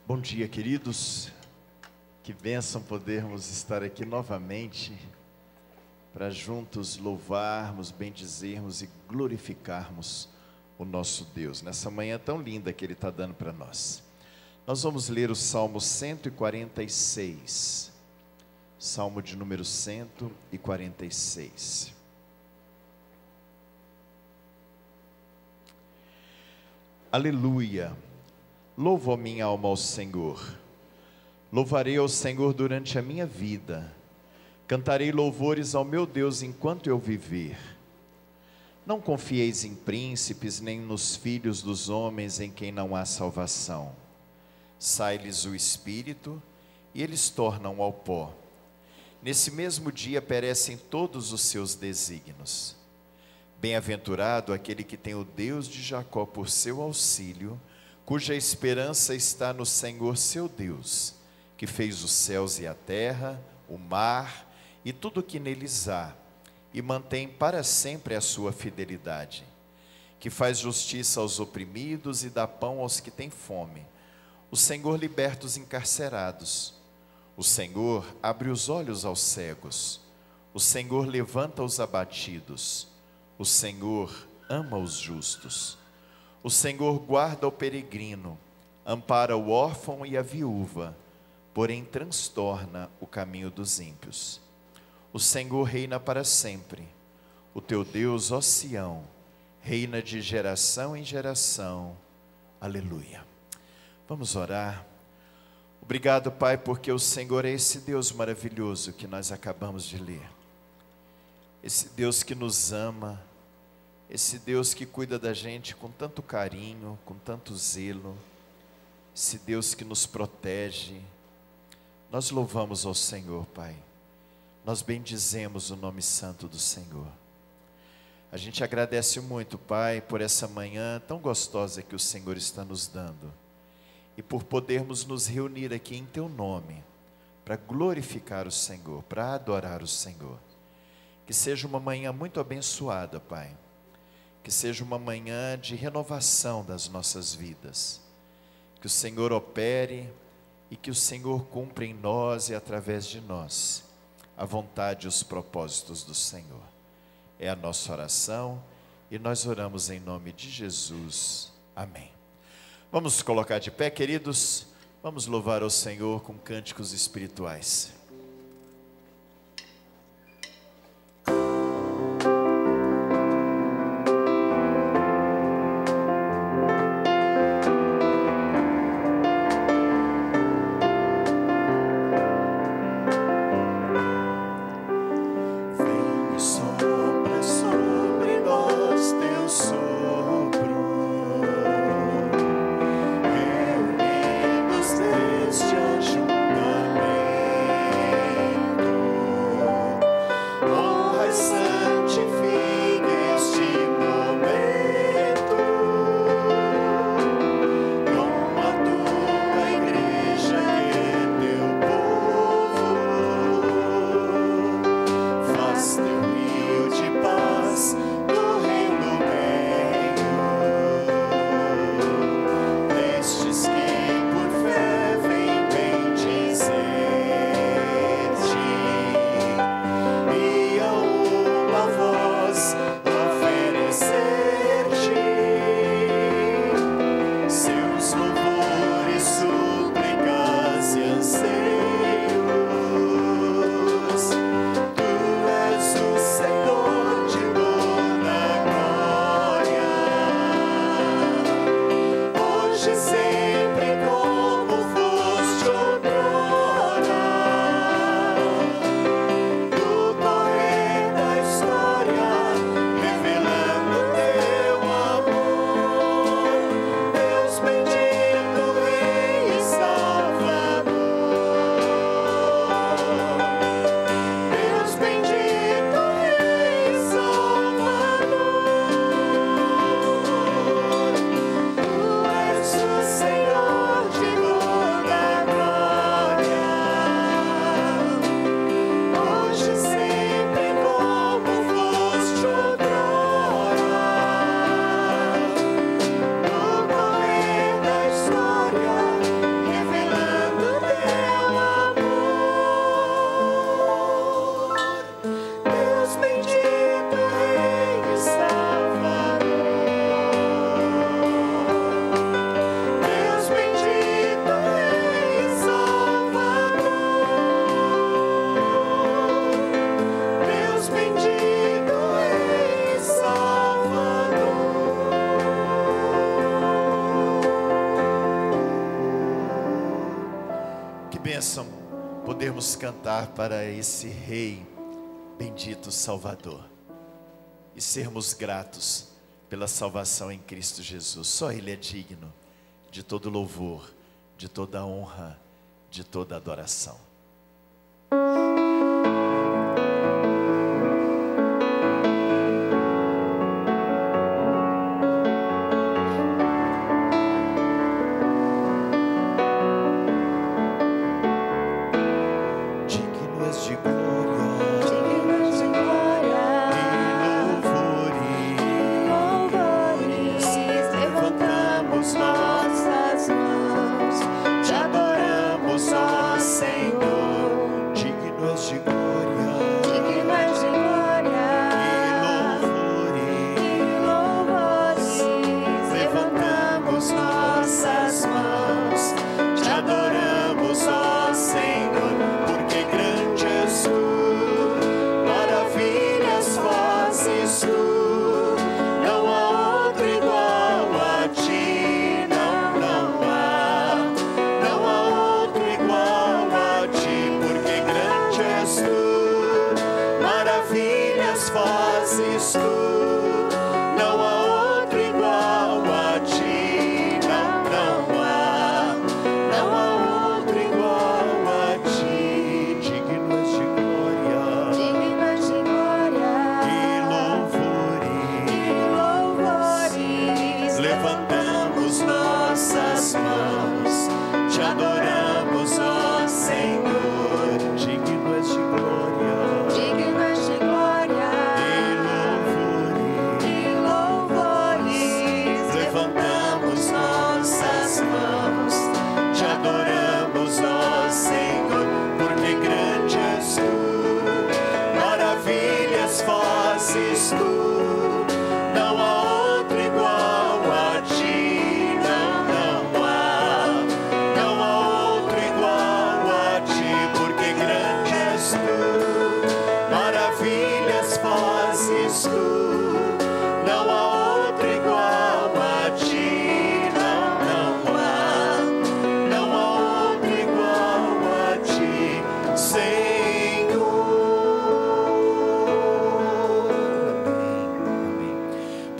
Bom dia, queridos. Que bênção podermos estar aqui novamente para juntos louvarmos, bendizermos e glorificarmos o nosso Deus, nessa manhã tão linda que Ele está dando para nós. Nós vamos ler o Salmo 146, Salmo de número 146. Aleluia! Louvo a minha alma ao Senhor. Louvarei ao Senhor durante a minha vida. Cantarei louvores ao meu Deus enquanto eu viver. Não confieis em príncipes, nem nos filhos dos homens em quem não há salvação. Sai-lhes o espírito e eles tornam ao pó. Nesse mesmo dia perecem todos os seus desígnios. Bem-aventurado aquele que tem o Deus de Jacó por seu auxílio, cuja esperança está no Senhor seu Deus, que fez os céus e a terra, o mar e tudo o que neles há, e mantém para sempre a sua fidelidade, que faz justiça aos oprimidos e dá pão aos que têm fome. O Senhor liberta os encarcerados. O Senhor abre os olhos aos cegos. O Senhor levanta os abatidos. O Senhor ama os justos. O Senhor guarda o peregrino, ampara o órfão e a viúva, porém transtorna o caminho dos ímpios. O Senhor reina para sempre. O teu Deus, ó Sião, reina de geração em geração. Aleluia. Vamos orar. Obrigado, Pai, porque o Senhor é esse Deus maravilhoso que nós acabamos de ler. Esse Deus que nos ama, esse Deus que cuida da gente com tanto carinho, com tanto zelo, esse Deus que nos protege. Nós louvamos ao Senhor, Pai. Nós bendizemos o nome santo do Senhor. A gente agradece muito, Pai, por essa manhã tão gostosa que o Senhor está nos dando. E por podermos nos reunir aqui em Teu nome, para glorificar o Senhor, para adorar o Senhor. Que seja uma manhã muito abençoada, Pai. Que seja uma manhã de renovação das nossas vidas. Que o Senhor opere e que o Senhor cumpra em nós e através de nós a vontade e os propósitos do Senhor. É a nossa oração e nós oramos em nome de Jesus. Amém. Vamos colocar de pé, queridos. Vamos louvar ao Senhor com cânticos espirituais. bênção podermos cantar para esse Rei bendito Salvador e sermos gratos pela salvação em Cristo Jesus. Só Ele é digno de todo louvor, de toda honra, de toda adoração.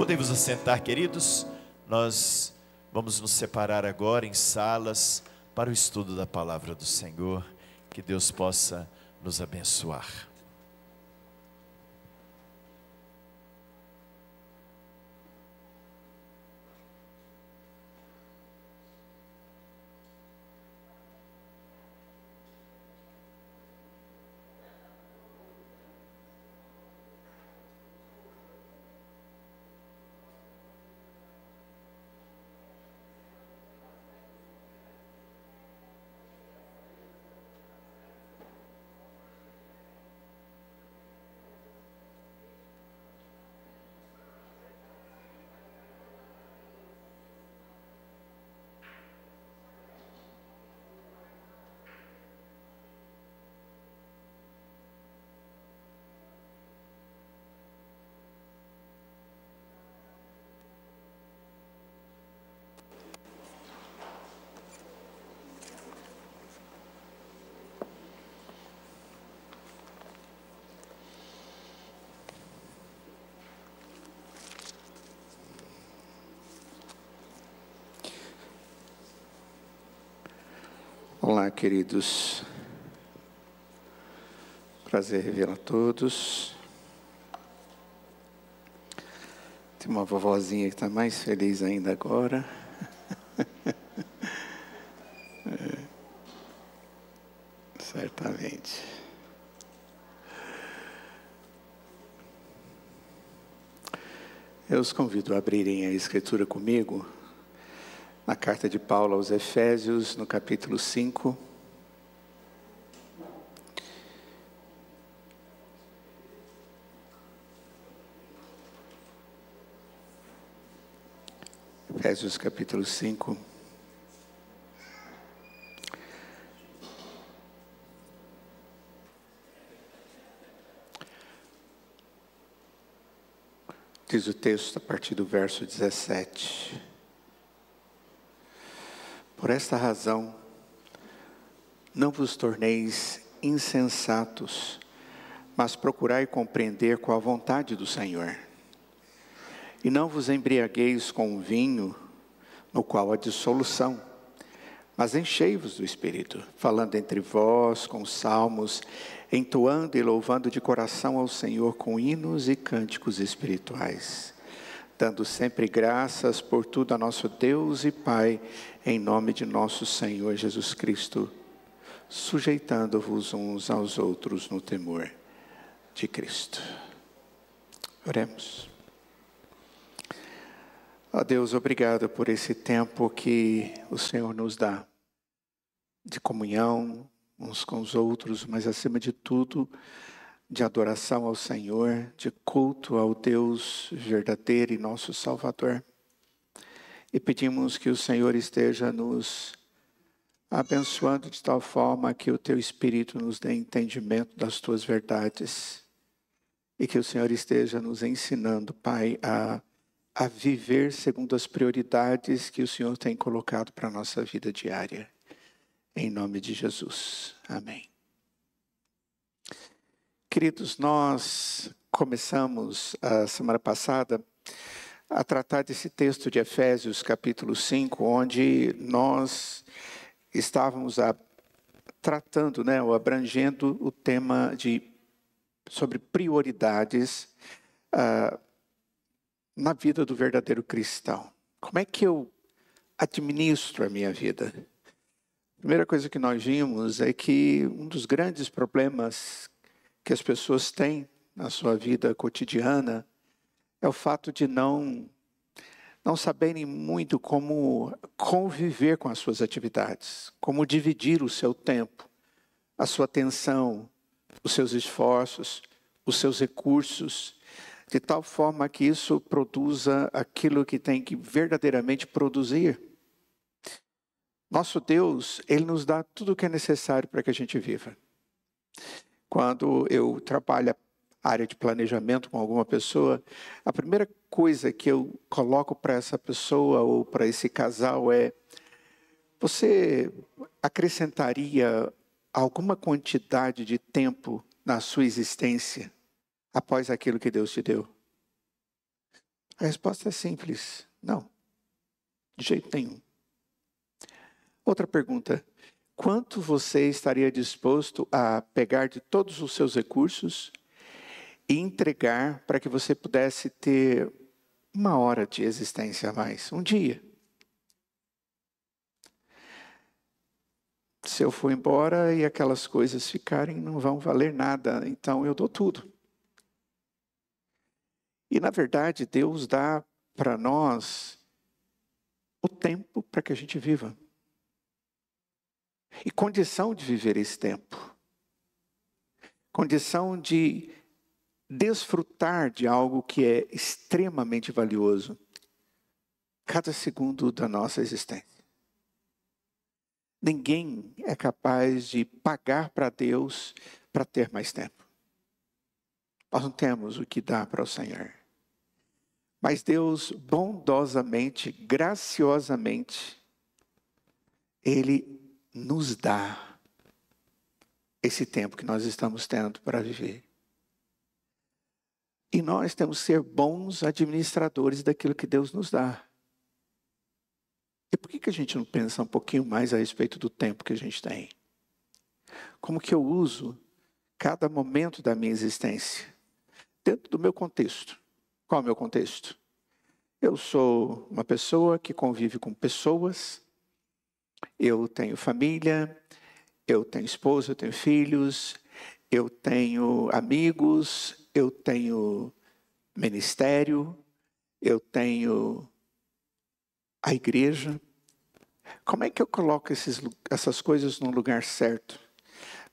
Podemos nos sentar, queridos. Nós vamos nos separar agora em salas para o estudo da palavra do Senhor. Que Deus possa nos abençoar. Olá, queridos. Prazer revê-la a todos. Tem uma vovozinha que está mais feliz ainda agora. Certamente. Eu os convido a abrirem a Escritura comigo, na carta de Paulo aos Efésios, no capítulo 5. Efésios capítulo 5. Diz o texto a partir do verso 17. Por esta razão, não vos torneis insensatos, mas procurai compreender qual a vontade do Senhor. E não vos embriagueis com o vinho, no qual há dissolução, mas enchei-vos do Espírito, falando entre vós com salmos, entoando e louvando de coração ao Senhor com hinos e cânticos espirituais, dando sempre graças por tudo a nosso Deus e Pai, em nome de nosso Senhor Jesus Cristo, sujeitando-vos uns aos outros no temor de Cristo. Oremos. Ó Deus, obrigado por esse tempo que o Senhor nos dá, de comunhão uns com os outros, mas acima de tudo, de adoração ao Senhor, de culto ao Deus verdadeiro e nosso Salvador. E pedimos que o Senhor esteja nos abençoando de tal forma que o Teu Espírito nos dê entendimento das Tuas verdades. E que o Senhor esteja nos ensinando, Pai, a viver segundo as prioridades que o Senhor tem colocado para a nossa vida diária. Em nome de Jesus. Amém. Queridos, nós começamos a semana passada a tratar desse texto de Efésios, capítulo 5, onde nós estávamos tratando, ou abrangendo o tema sobre prioridades na vida do verdadeiro cristão. Como é que eu administro a minha vida? A primeira coisa que nós vimos é que um dos grandes problemas que as pessoas têm na sua vida cotidiana é o fato de não saberem muito como conviver com as suas atividades, como dividir o seu tempo, a sua atenção, os seus esforços, os seus recursos, de tal forma que isso produza aquilo que tem que verdadeiramente produzir. Nosso Deus, Ele nos dá tudo o que é necessário para que a gente viva. Quando eu trabalho a área de planejamento com alguma pessoa, a primeira coisa que eu coloco para essa pessoa ou para esse casal é: você acrescentaria alguma quantidade de tempo na sua existência após aquilo que Deus te deu? A resposta é simples: não, de jeito nenhum. Outra pergunta: quanto você estaria disposto a pegar de todos os seus recursos e entregar para que você pudesse ter 1 hora de existência a mais, um dia? Se eu for embora e aquelas coisas ficarem, não vão valer nada, então eu dou tudo. E na verdade, Deus dá para nós o tempo para que a gente viva. E condição de viver esse tempo. Condição de desfrutar de algo que é extremamente valioso. Cada segundo da nossa existência. Ninguém é capaz de pagar para Deus para ter mais tempo. Nós não temos o que dar para o Senhor. Mas Deus, bondosamente, graciosamente, Ele nos dá esse tempo que nós estamos tendo para viver. E nós temos que ser bons administradores daquilo que Deus nos dá. E por que a gente não pensa um pouquinho mais a respeito do tempo que a gente tem? Como que eu uso cada momento da minha existência? Dentro do meu contexto. Qual é o meu contexto? Eu sou uma pessoa que convive com pessoas. Eu tenho família, eu tenho esposa, eu tenho filhos, eu tenho amigos, eu tenho ministério, eu tenho a igreja. Como é que eu coloco essas coisas no lugar certo?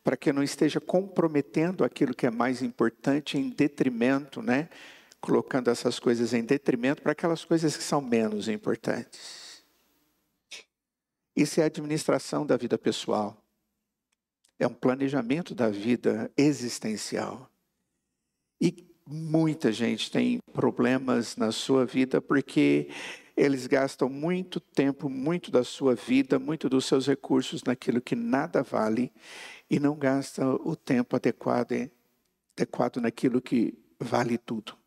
Para que eu não esteja comprometendo aquilo que é mais importante em detrimento, colocando essas coisas em detrimento para aquelas coisas que são menos importantes. Isso é a administração da vida pessoal. É um planejamento da vida existencial. E muita gente tem problemas na sua vida porque eles gastam muito tempo, muito da sua vida, muito dos seus recursos naquilo que nada vale e não gastam o tempo adequado naquilo que vale tudo.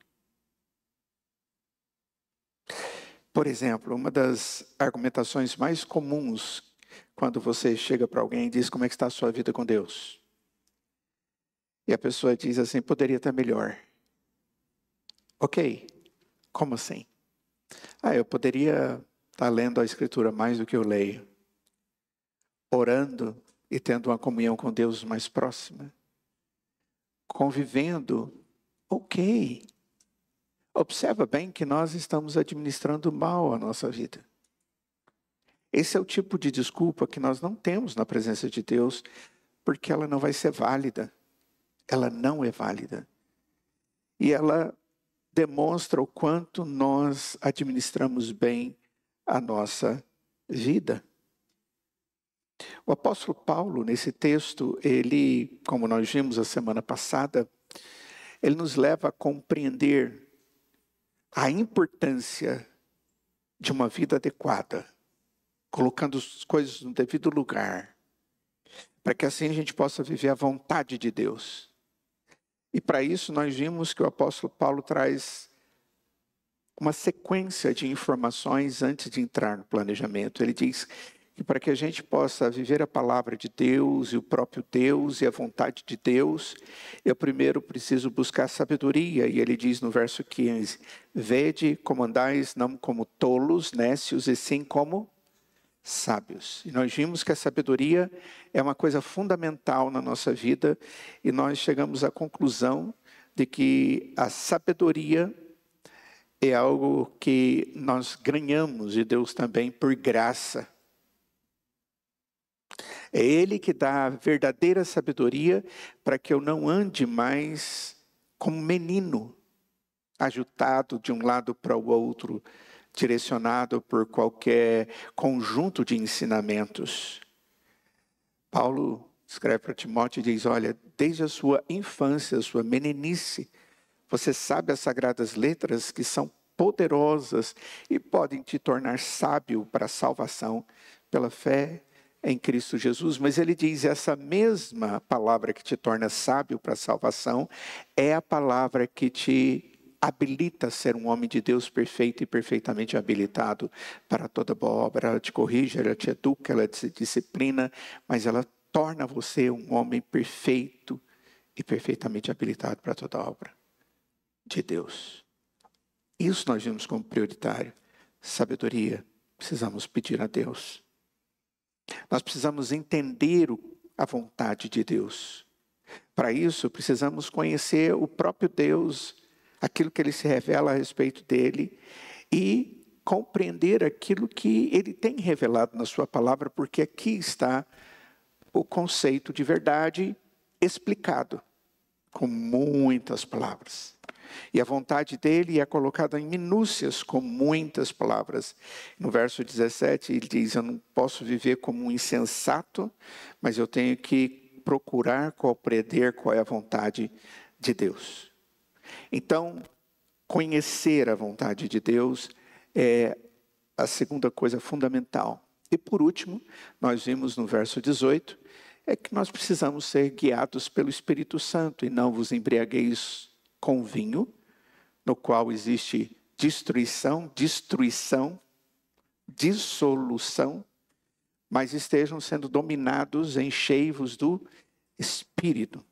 Por exemplo, uma das argumentações mais comuns quando você chega para alguém e diz como é que está a sua vida com Deus. E a pessoa diz assim, poderia estar melhor. Ok, como assim? Eu poderia estar lendo a Escritura mais do que eu leio. Orando e tendo uma comunhão com Deus mais próxima. Convivendo, ok. Observa bem que nós estamos administrando mal a nossa vida. Esse é o tipo de desculpa que nós não temos na presença de Deus, porque ela não vai ser válida. Ela não é válida. E ela demonstra o quanto nós administramos bem a nossa vida. O apóstolo Paulo, nesse texto, ele, como nós vimos a semana passada, ele nos leva a compreender a importância de uma vida adequada, colocando as coisas no devido lugar, para que assim a gente possa viver a vontade de Deus. E para isso nós vimos que o apóstolo Paulo traz uma sequência de informações antes de entrar no planejamento. Ele diz que para que a gente possa viver a palavra de Deus e o próprio Deus e a vontade de Deus, eu primeiro preciso buscar sabedoria. E ele diz no verso 15, vede como andais não como tolos, nécios, e sim como sábios. E nós vimos que a sabedoria é uma coisa fundamental na nossa vida e nós chegamos à conclusão de que a sabedoria é algo que nós ganhamos de Deus também por graça. É Ele que dá a verdadeira sabedoria para que eu não ande mais como menino, agitado de um lado para o outro, direcionado por qualquer conjunto de ensinamentos. Paulo escreve para Timóteo e diz, olha, desde a sua infância, a sua meninice, você sabe as sagradas letras que são poderosas e podem te tornar sábio para a salvação pela fé em Cristo Jesus. Mas ele diz, essa mesma palavra que te torna sábio para a salvação é a palavra que te habilita a ser um homem de Deus perfeito e perfeitamente habilitado para toda boa obra. Ela te corrige, ela te educa, ela te disciplina, mas ela torna você um homem perfeito e perfeitamente habilitado para toda obra de Deus. Isso nós vimos como prioritário. Sabedoria, precisamos pedir a Deus. Nós precisamos entender a vontade de Deus. Para isso, precisamos conhecer o próprio Deus, aquilo que Ele se revela a respeito dEle e compreender aquilo que Ele tem revelado na sua palavra, porque aqui está o conceito de verdade explicado com muitas palavras. E a vontade dele é colocada em minúcias com muitas palavras. No verso 17 ele diz, eu não posso viver como um insensato, mas eu tenho que procurar compreender qual é a vontade de Deus. Então, conhecer a vontade de Deus é a segunda coisa fundamental. E por último, nós vimos no verso 18, é que nós precisamos ser guiados pelo Espírito Santo e não vos embriagueis com vinho, no qual existe destruição, dissolução, mas estejam sendo dominados, enchei-vos do Espírito.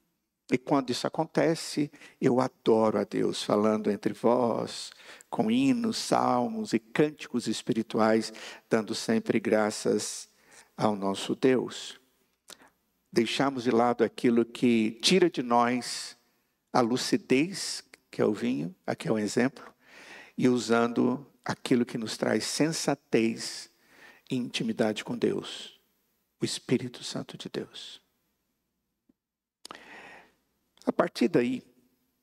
E quando isso acontece, eu adoro a Deus, falando entre vós, com hinos, salmos e cânticos espirituais, dando sempre graças ao nosso Deus. Deixamos de lado aquilo que tira de nós a lucidez, que é o vinho, aqui é um exemplo, e usando aquilo que nos traz sensatez e intimidade com Deus, o Espírito Santo de Deus. A partir daí,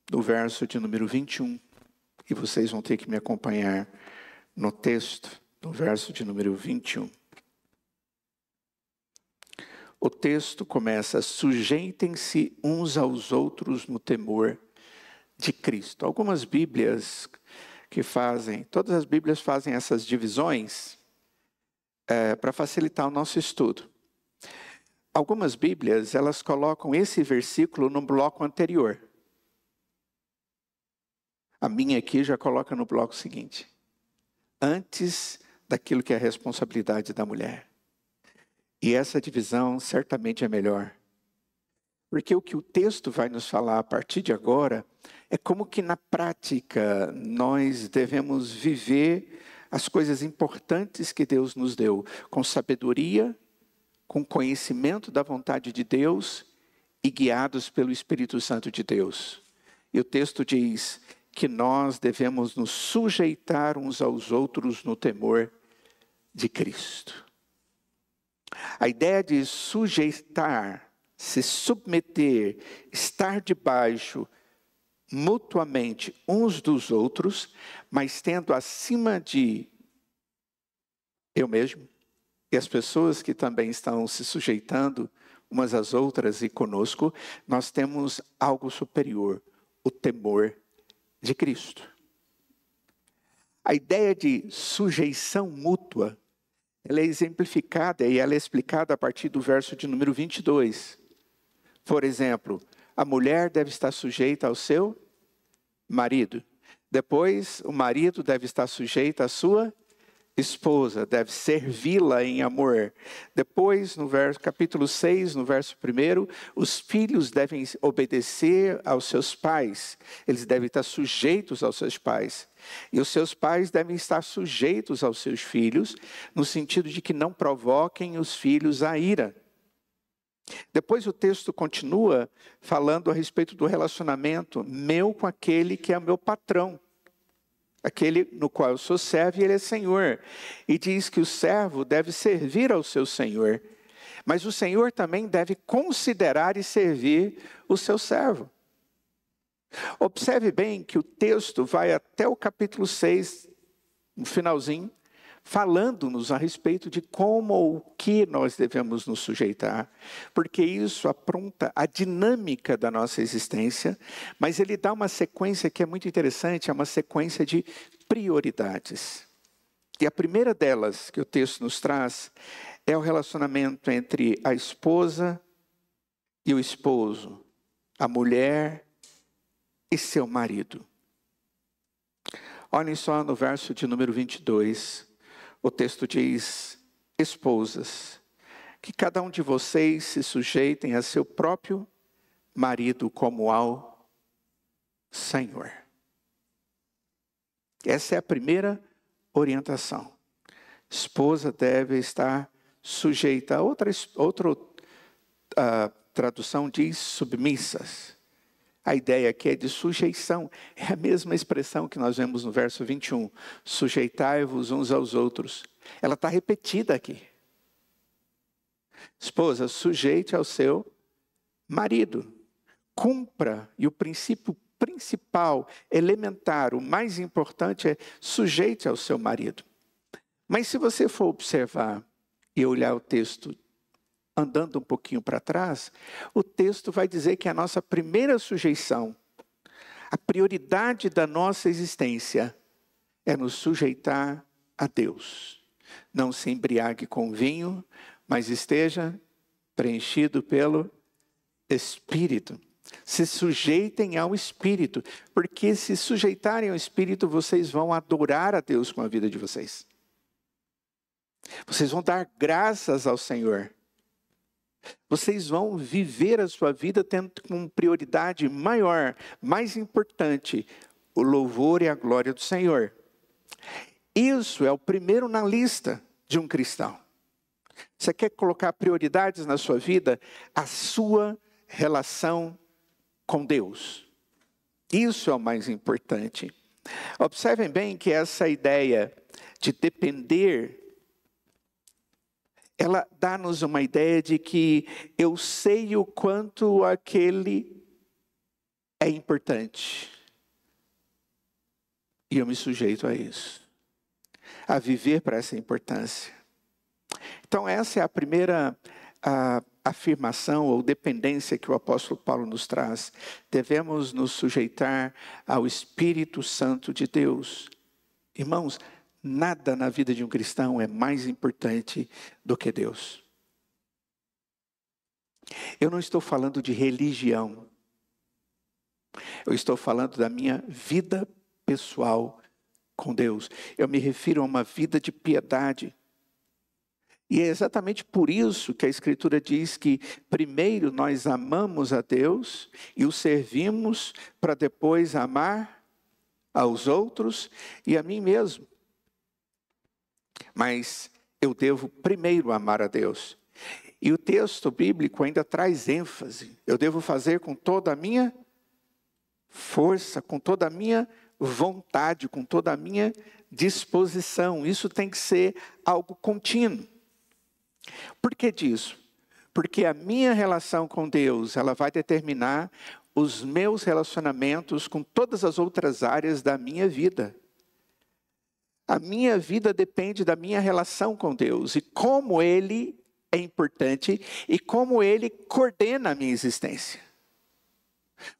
do verso de número 21, e vocês vão ter que me acompanhar no texto, no verso de número 21. O texto começa, sujeitem-se uns aos outros no temor de Cristo. Algumas Bíblias que fazem, todas as Bíblias fazem essas divisões para facilitar o nosso estudo. Algumas Bíblias, elas colocam esse versículo no bloco anterior. A minha aqui já coloca no bloco seguinte. Antes daquilo que é a responsabilidade da mulher. E essa divisão certamente é melhor. Porque o que o texto vai nos falar a partir de agora é como que na prática nós devemos viver as coisas importantes que Deus nos deu, com sabedoria, com conhecimento da vontade de Deus e guiados pelo Espírito Santo de Deus. E o texto diz que nós devemos nos sujeitar uns aos outros no temor de Cristo. A ideia de sujeitar, se submeter, estar debaixo mutuamente uns dos outros, mas tendo acima de eu mesmo e as pessoas que também estão se sujeitando umas às outras e conosco, nós temos algo superior, o temor de Cristo. A ideia de sujeição mútua, ela é exemplificada e ela é explicada a partir do verso de número 22. Por exemplo, a mulher deve estar sujeita ao seu marido. Depois, o marido deve estar sujeito à sua esposa, deve servi-la em amor. Depois, no capítulo 6, no verso 1, os filhos devem obedecer aos seus pais. Eles devem estar sujeitos aos seus pais. E os seus pais devem estar sujeitos aos seus filhos, no sentido de que não provoquem os filhos à ira. Depois o texto continua falando a respeito do relacionamento meu com aquele que é meu patrão. Aquele no qual eu sou servo e ele é senhor. E diz que o servo deve servir ao seu senhor. Mas o senhor também deve considerar e servir o seu servo. Observe bem que o texto vai até o capítulo 6, no finalzinho, falando-nos a respeito de como ou que nós devemos nos sujeitar, porque isso apronta a dinâmica da nossa existência, mas ele dá uma sequência que é muito interessante, é uma sequência de prioridades. E a primeira delas que o texto nos traz é o relacionamento entre a esposa e o esposo, a mulher e seu marido. Olhem só no verso de número 22. O texto diz: esposas, que cada um de vocês se sujeitem a seu próprio marido como ao Senhor. Essa é a primeira orientação. Esposa deve estar sujeita a outra tradução diz submissas. A ideia aqui é de sujeição. É a mesma expressão que nós vemos no verso 21. Sujeitai-vos uns aos outros. Ela está repetida aqui. Esposa, sujeite ao seu marido. Cumpra. E o princípio principal, elementar, o mais importante é sujeite ao seu marido. Mas se você for observar e olhar o texto andando um pouquinho para trás, o texto vai dizer que a nossa primeira sujeição, a prioridade da nossa existência é nos sujeitar a Deus. Não se embriague com vinho, mas esteja preenchido pelo Espírito. Se sujeitem ao Espírito, porque se sujeitarem ao Espírito, vocês vão adorar a Deus com a vida de vocês. Vocês vão dar graças ao Senhor. Vocês vão viver a sua vida tendo como prioridade maior, mais importante, o louvor e a glória do Senhor. Isso é o primeiro na lista de um cristão. Você quer colocar prioridades na sua vida? A sua relação com Deus. Isso é o mais importante. Observem bem que essa ideia de depender, ela dá-nos uma ideia de que eu sei o quanto aquele é importante. E eu me sujeito a isso. A viver para essa importância. Então essa é a primeira afirmação ou dependência que o apóstolo Paulo nos traz. Devemos nos sujeitar ao Espírito Santo de Deus. Irmãos, nada na vida de um cristão é mais importante do que Deus. Eu não estou falando de religião. Eu estou falando da minha vida pessoal com Deus. Eu me refiro a uma vida de piedade. E é exatamente por isso que a Escritura diz que primeiro nós amamos a Deus e o servimos para depois amar aos outros e a mim mesmo. Mas eu devo primeiro amar a Deus. E o texto bíblico ainda traz ênfase. Eu devo fazer com toda a minha força, com toda a minha vontade, com toda a minha disposição. Isso tem que ser algo contínuo. Por que disso? Porque a minha relação com Deus, ela vai determinar os meus relacionamentos com todas as outras áreas da minha vida. A minha vida depende da minha relação com Deus e como Ele é importante e como Ele coordena a minha existência.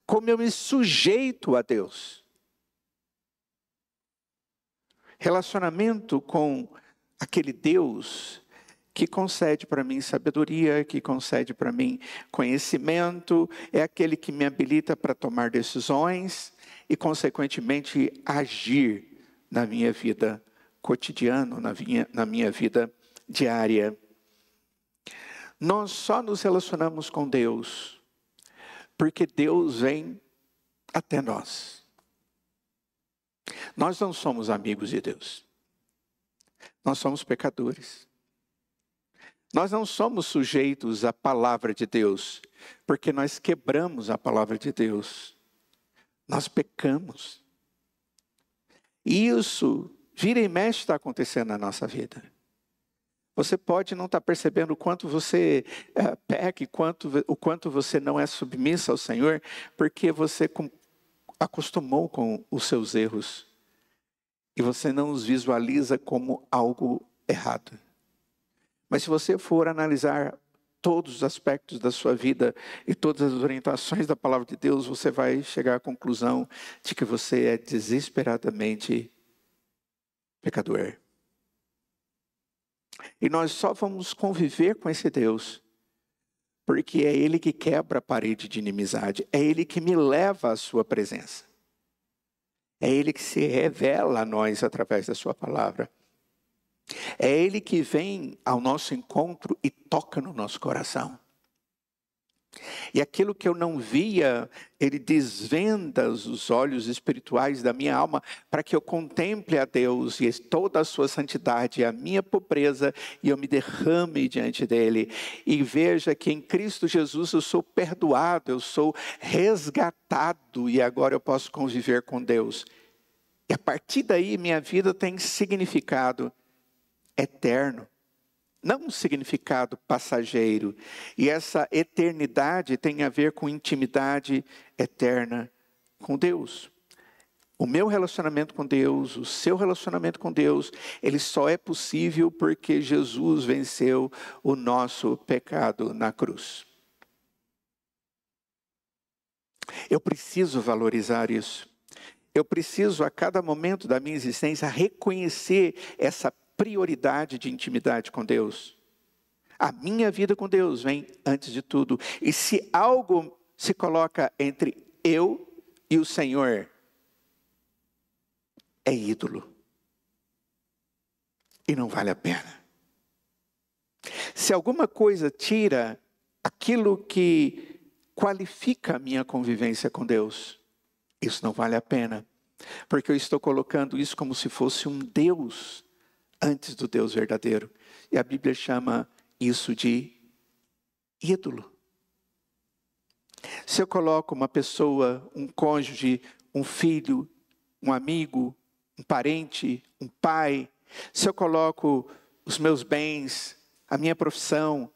Como eu me sujeito a Deus. Relacionamento com aquele Deus que concede para mim sabedoria, que concede para mim conhecimento, é aquele que me habilita para tomar decisões e, consequentemente, agir na minha vida cotidiana, na minha vida diária. Nós só nos relacionamos com Deus porque Deus vem até nós. Nós não somos amigos de Deus. Nós somos pecadores. Nós não somos sujeitos à palavra de Deus, porque nós quebramos a palavra de Deus. Nós pecamos. E isso, vira e mexe, está acontecendo na nossa vida. Você pode não estar percebendo o quanto você peca, o quanto você não é submissa ao Senhor, porque você acostumou com os seus erros. E você não os visualiza como algo errado. Mas se você for analisar todos os aspectos da sua vida e todas as orientações da palavra de Deus, você vai chegar à conclusão de que você é desesperadamente pecador. E nós só vamos conviver com esse Deus porque é Ele que quebra a parede de inimizade, é Ele que me leva à sua presença. É Ele que se revela a nós através da sua palavra. É Ele que vem ao nosso encontro e toca no nosso coração. E aquilo que eu não via, Ele desvenda os olhos espirituais da minha alma para que eu contemple a Deus e toda a sua santidade, a minha pobreza, e eu me derrame diante dEle. E veja que em Cristo Jesus eu sou perdoado, eu sou resgatado e agora eu posso conviver com Deus. E a partir daí minha vida tem significado eterno, não um significado passageiro. E essa eternidade tem a ver com intimidade eterna com Deus. O meu relacionamento com Deus, o seu relacionamento com Deus, ele só é possível porque Jesus venceu o nosso pecado na cruz. Eu preciso valorizar isso. Eu preciso, a cada momento da minha existência, reconhecer essa prioridade de intimidade com Deus. A minha vida com Deus vem antes de tudo. E se algo se coloca entre eu e o Senhor, é ídolo. E não vale a pena. Se alguma coisa tira aquilo que qualifica a minha convivência com Deus, isso não vale a pena. Porque eu estou colocando isso como se fosse um Deus antes do Deus verdadeiro. E a Bíblia chama isso de ídolo. Se eu coloco uma pessoa, um cônjuge, um filho, um amigo, um parente, um pai, se eu coloco os meus bens, a minha profissão,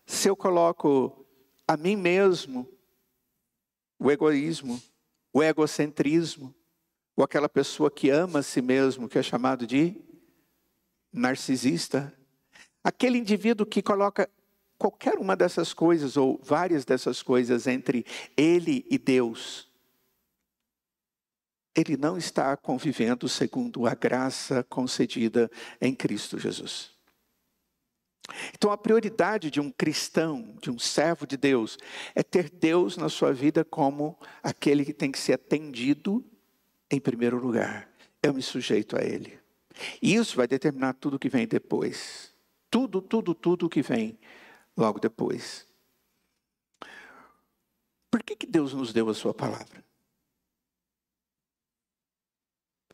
se eu coloco a mim mesmo, o egoísmo, o egocentrismo, ou aquela pessoa que ama a si mesmo, que é chamado de narcisista, aquele indivíduo que coloca qualquer uma dessas coisas, ou várias dessas coisas, entre ele e Deus, ele não está convivendo segundo a graça concedida em Cristo Jesus. Então, a prioridade de um cristão, de um servo de Deus, é ter Deus na sua vida como aquele que tem que ser atendido em primeiro lugar. Eu me sujeito a Ele. E isso vai determinar tudo que vem depois. Tudo que vem logo depois. Por que Deus nos deu a sua palavra?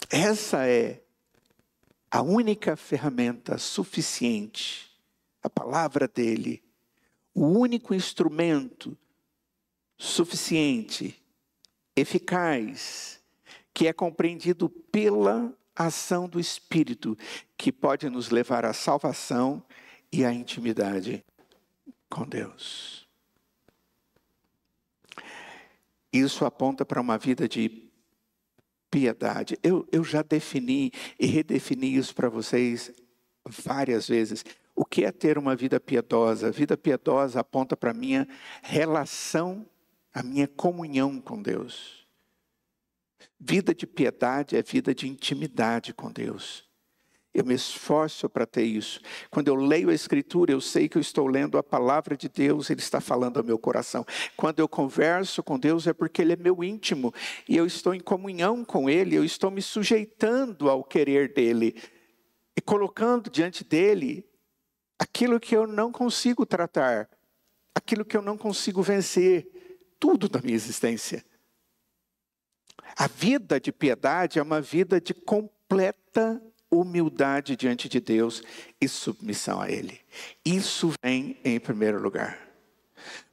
Essa é a única ferramenta suficiente, a palavra dele, o único instrumento suficiente, eficaz, que é compreendido pela ação do Espírito, que pode nos levar à salvação e à intimidade com Deus. Isso aponta para uma vida de piedade. Eu já defini e redefini isso para vocês várias vezes. O que é ter uma vida piedosa? Vida piedosa aponta para a minha relação, a minha comunhão com Deus. Vida de piedade é vida de intimidade com Deus. Eu me esforço para ter isso. Quando eu leio a Escritura, eu sei que eu estou lendo a palavra de Deus, Ele está falando ao meu coração. Quando eu converso com Deus, é porque Ele é meu íntimo. E eu estou em comunhão com Ele, eu estou me sujeitando ao querer dEle. E colocando diante dEle aquilo que eu não consigo tratar, aquilo que eu não consigo vencer, tudo da minha existência. A vida de piedade é uma vida de completa humildade diante de Deus e submissão a Ele. Isso vem em primeiro lugar.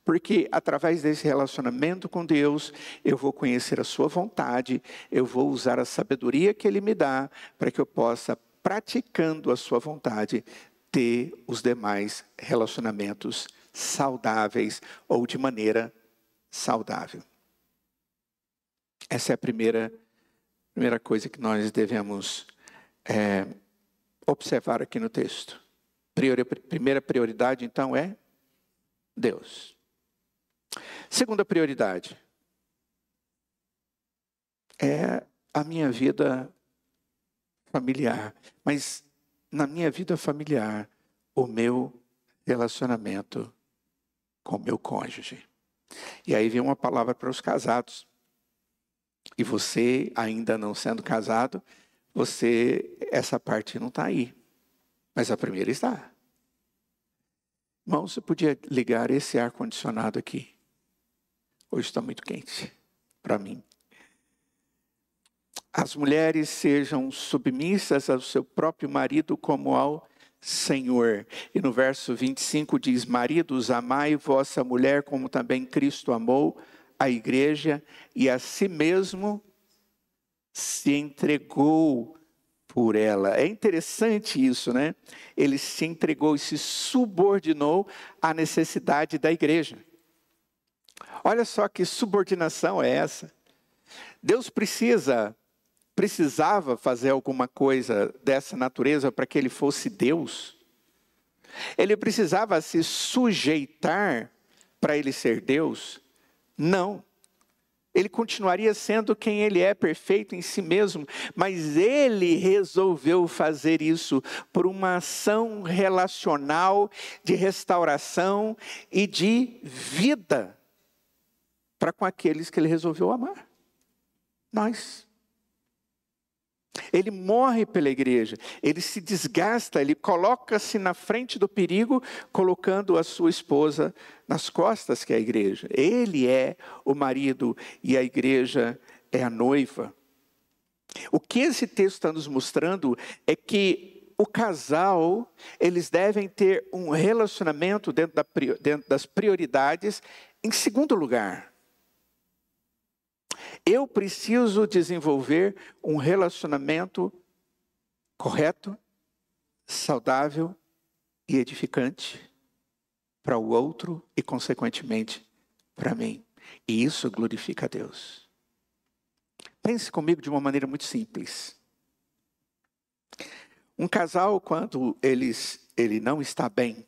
Porque através desse relacionamento com Deus, eu vou conhecer a sua vontade, eu vou usar a sabedoria que Ele me dá, para que eu possa, praticando a sua vontade, ter os demais relacionamentos saudáveis ou de maneira saudável. Essa é a primeira coisa que nós devemos observar aqui no texto. Primeira prioridade, então, é Deus. Segunda prioridade é a minha vida familiar. Mas na minha vida familiar, o meu relacionamento com o meu cônjuge. E aí vem uma palavra para os casados. E você, ainda não sendo casado, essa parte não está aí. Mas a primeira está. Irmão, você podia ligar esse ar-condicionado aqui. Hoje está muito quente para mim. As mulheres sejam submissas ao seu próprio marido como ao Senhor. E no verso 25 diz: maridos, amai vossa mulher como também Cristo amou a igreja e a si mesmo se entregou por ela. É interessante isso, né? Ele se entregou e se subordinou à necessidade da igreja. Olha só que subordinação é essa. Deus precisava fazer alguma coisa dessa natureza para que ele fosse Deus. Ele precisava se sujeitar para ele ser Deus? Não. Ele continuaria sendo quem ele é, perfeito em si mesmo, mas ele resolveu fazer isso por uma ação relacional de restauração e de vida para com aqueles que ele resolveu amar. Nós. Ele morre pela igreja, ele se desgasta, ele coloca-se na frente do perigo, colocando a sua esposa nas costas, que é a igreja. Ele é o marido e a igreja é a noiva. O que esse texto está nos mostrando é que o casal, eles devem ter um relacionamento dentro das prioridades em segundo lugar. Eu preciso desenvolver um relacionamento correto, saudável e edificante para o outro e, consequentemente, para mim. E isso glorifica a Deus. Pense comigo de uma maneira muito simples. Um casal, quando ele não está bem,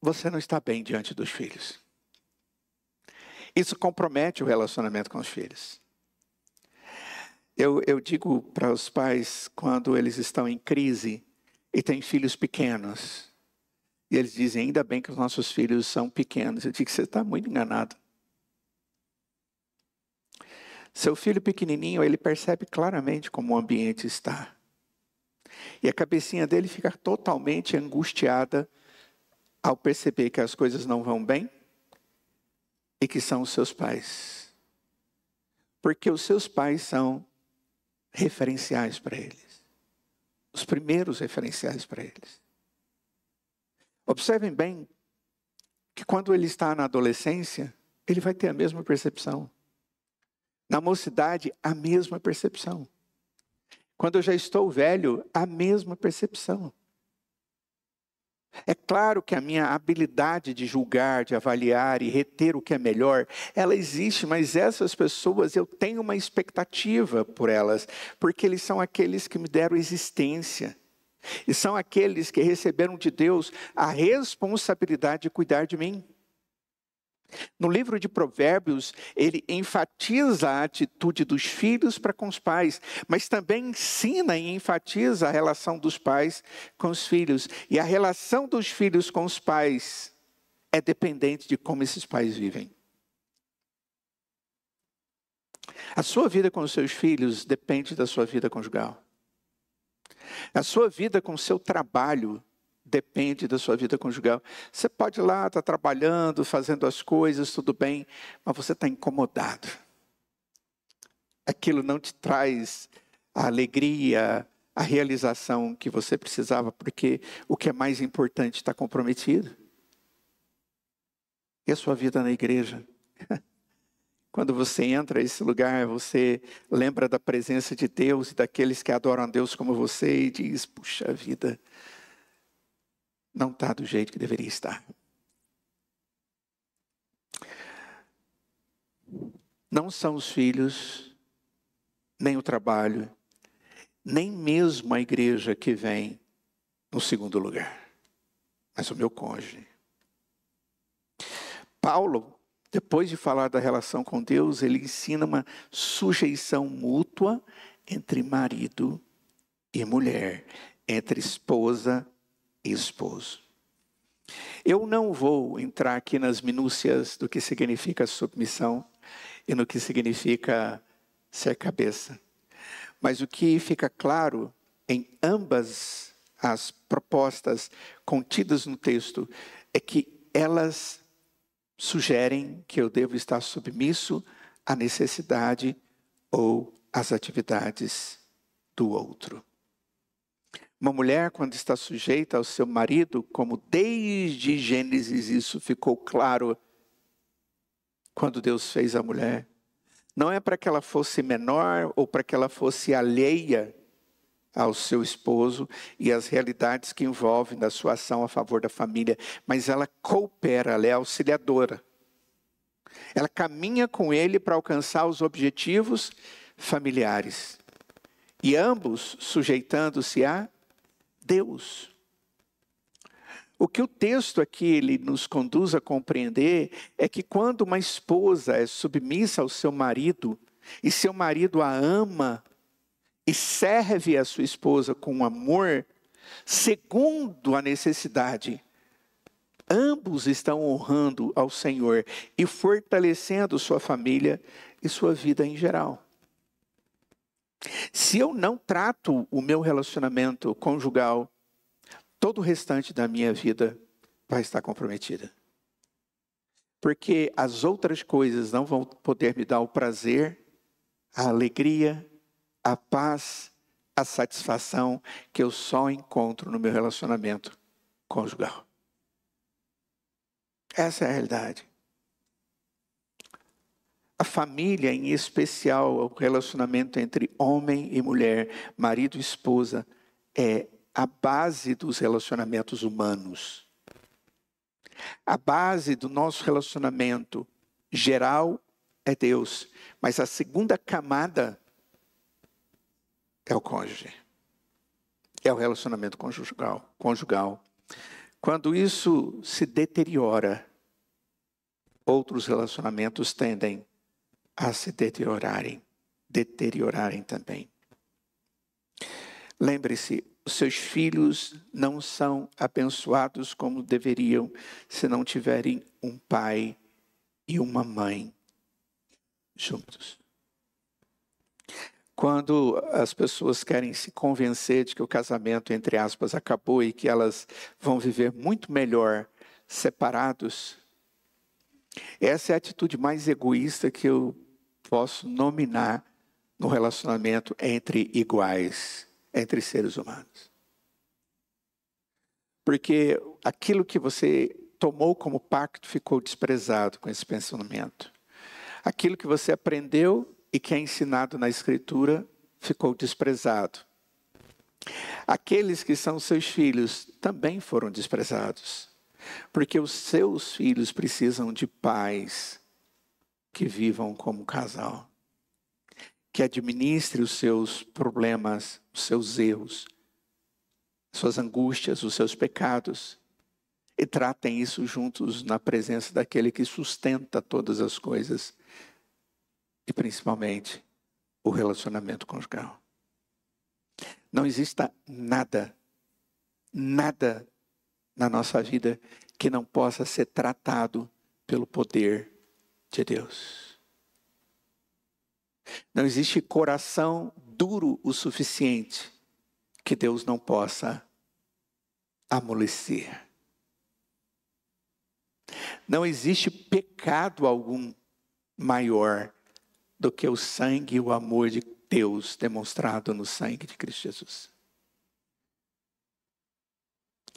você não está bem diante dos filhos. Isso compromete o relacionamento com os filhos. Eu digo para os pais, quando eles estão em crise e têm filhos pequenos, e eles dizem, ainda bem que os nossos filhos são pequenos. Eu digo, você está muito enganado. Seu filho pequenininho, ele percebe claramente como o ambiente está. E a cabecinha dele fica totalmente angustiada ao perceber que as coisas não vão bem e que são os seus pais. Porque os seus pais são referenciais para eles. Os primeiros referenciais para eles. Observem bem que quando ele está na adolescência, ele vai ter a mesma percepção. Na mocidade, a mesma percepção. Quando eu já estou velho, a mesma percepção. É claro que a minha habilidade de julgar, de avaliar e reter o que é melhor, ela existe, mas essas pessoas, eu tenho uma expectativa por elas, porque eles são aqueles que me deram existência. E são aqueles que receberam de Deus a responsabilidade de cuidar de mim. No livro de Provérbios, ele enfatiza a atitude dos filhos para com os pais, mas também ensina e enfatiza a relação dos pais com os filhos. E a relação dos filhos com os pais é dependente de como esses pais vivem. A sua vida com os seus filhos depende da sua vida conjugal. A sua vida com o seu trabalho depende da sua vida conjugal. Você pode ir lá, estar trabalhando, fazendo as coisas, tudo bem, mas você está incomodado. Aquilo não te traz a alegria, a realização que você precisava, porque o que é mais importante está comprometido. E a sua vida na igreja? Quando você entra nesse lugar, você lembra da presença de Deus e daqueles que adoram a Deus como você e diz, puxa vida, não está do jeito que deveria estar. Não são os filhos, nem o trabalho, nem mesmo a igreja que vem no segundo lugar, mas o meu cônjuge. Paulo, depois de falar da relação com Deus, ele ensina uma sujeição mútua entre marido e mulher, entre esposa e esposo. Eu não vou entrar aqui nas minúcias do que significa submissão e no que significa ser cabeça. Mas o que fica claro em ambas as propostas contidas no texto é que elas sugerem que eu devo estar submisso à necessidade ou às atividades do outro. Uma mulher, quando está sujeita ao seu marido, como desde Gênesis isso ficou claro, quando Deus fez a mulher, não é para que ela fosse menor ou para que ela fosse alheia ao seu esposo e às realidades que envolvem da sua ação a favor da família, mas ela coopera, ela é auxiliadora. Ela caminha com ele para alcançar os objetivos familiares. E ambos sujeitando-se a Deus. O que o texto aqui ele nos conduz a compreender é que quando uma esposa é submissa ao seu marido, e seu marido a ama, e serve a sua esposa com amor, segundo a necessidade, ambos estão honrando ao Senhor e fortalecendo sua família e sua vida em geral. Se eu não trato o meu relacionamento conjugal, todo o restante da minha vida vai estar comprometida. Porque as outras coisas não vão poder me dar o prazer, a alegria, a paz, a satisfação que eu só encontro no meu relacionamento conjugal. Essa é a realidade. A família, em especial, o relacionamento entre homem e mulher, marido e esposa, é a base dos relacionamentos humanos. A base do nosso relacionamento geral é Deus, mas a segunda camada é o cônjuge. É o relacionamento conjugal. Quando isso se deteriora, outros relacionamentos tendem a se deteriorarem também. Lembre-se, os seus filhos não são abençoados como deveriam se não tiverem um pai e uma mãe juntos. Quando as pessoas querem se convencer de que o casamento, entre aspas, acabou e que elas vão viver muito melhor separados, essa é a atitude mais egoísta que eu posso nominar no relacionamento entre iguais, entre seres humanos. Porque aquilo que você tomou como pacto ficou desprezado com esse pensamento. Aquilo que você aprendeu e que é ensinado na Escritura ficou desprezado. Aqueles que são seus filhos também foram desprezados. Porque os seus filhos precisam de pais que vivam como casal. Que administre os seus problemas, os seus erros, suas angústias, os seus pecados. E tratem isso juntos na presença daquele que sustenta todas as coisas. E principalmente o relacionamento conjugal. Não exista nada na nossa vida que não possa ser tratado pelo poder de Deus. Não existe coração duro o suficiente que Deus não possa amolecer. Não existe pecado algum maior do que o sangue e o amor de Deus demonstrado no sangue de Cristo Jesus.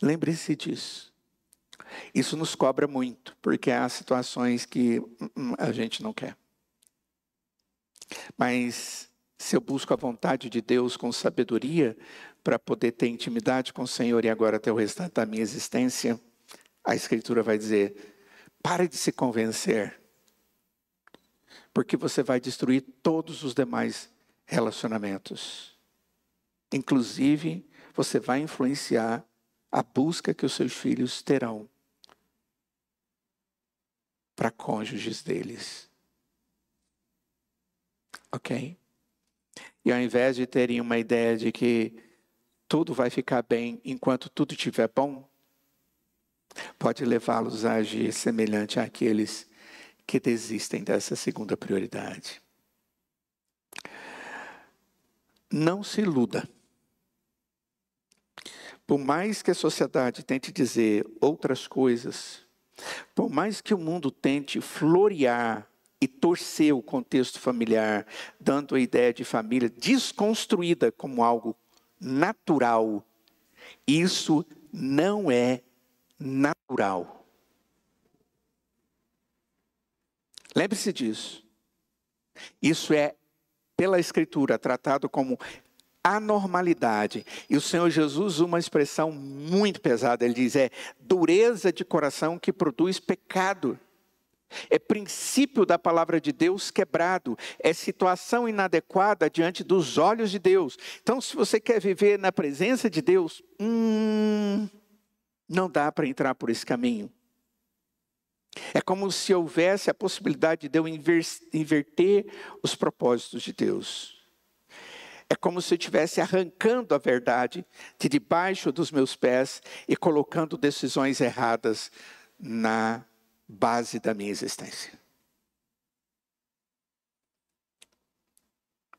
Lembre-se disso. Isso nos cobra muito, porque há situações que a gente não quer. Mas se eu busco a vontade de Deus com sabedoria para poder ter intimidade com o Senhor e agora até o restante da minha existência, a Escritura vai dizer: pare de se convencer, porque você vai destruir todos os demais relacionamentos. Inclusive, você vai influenciar a busca que os seus filhos terão para cônjuges deles. Ok? E ao invés de terem uma ideia de que tudo vai ficar bem enquanto tudo estiver bom, pode levá-los a agir semelhante àqueles que desistem dessa segunda prioridade. Não se iluda. Por mais que a sociedade tente dizer outras coisas, por mais que o mundo tente florear e torcer o contexto familiar, dando a ideia de família desconstruída como algo natural, isso não é natural. Lembre-se disso. Isso é, pela Escritura, tratado como anormalidade. E o Senhor Jesus usa uma expressão muito pesada. Ele diz, dureza de coração que produz pecado. É princípio da palavra de Deus quebrado. É situação inadequada diante dos olhos de Deus. Então, se você quer viver na presença de Deus, não dá para entrar por esse caminho. É como se houvesse a possibilidade de eu inverter os propósitos de Deus. É como se eu estivesse arrancando a verdade de debaixo dos meus pés e colocando decisões erradas na base da minha existência.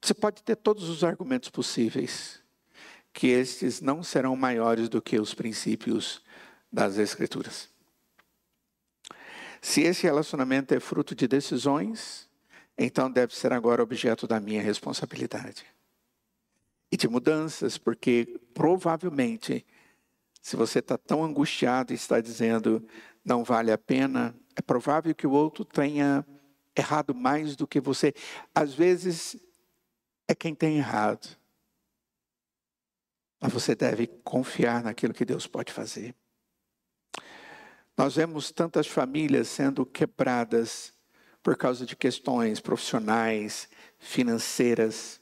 Você pode ter todos os argumentos possíveis, que estes não serão maiores do que os princípios das Escrituras. Se esse relacionamento é fruto de decisões, então deve ser agora objeto da minha responsabilidade. E de mudanças, porque provavelmente, se você está tão angustiado e está dizendo, não vale a pena, é provável que o outro tenha errado mais do que você. Às vezes, é quem tem errado. Mas você deve confiar naquilo que Deus pode fazer. Nós vemos tantas famílias sendo quebradas por causa de questões profissionais, financeiras,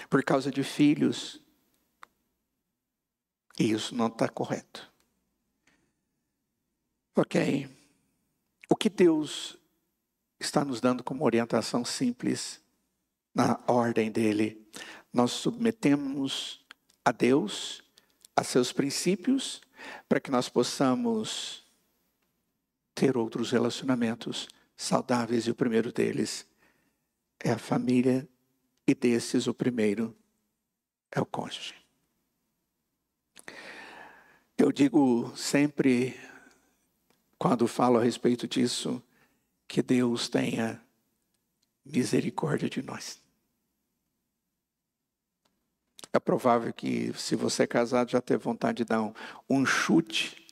por causa de filhos. E isso não está correto. Ok. O que Deus está nos dando como orientação simples, na ordem dele, nós submetemos a Deus, a seus princípios, para que nós possamos ter outros relacionamentos saudáveis, e o primeiro deles é a família, e desses o primeiro é o cônjuge. Eu digo sempre, quando falo a respeito disso, que Deus tenha misericórdia de nós. É provável que, se você é casado, já teve vontade de dar um chute,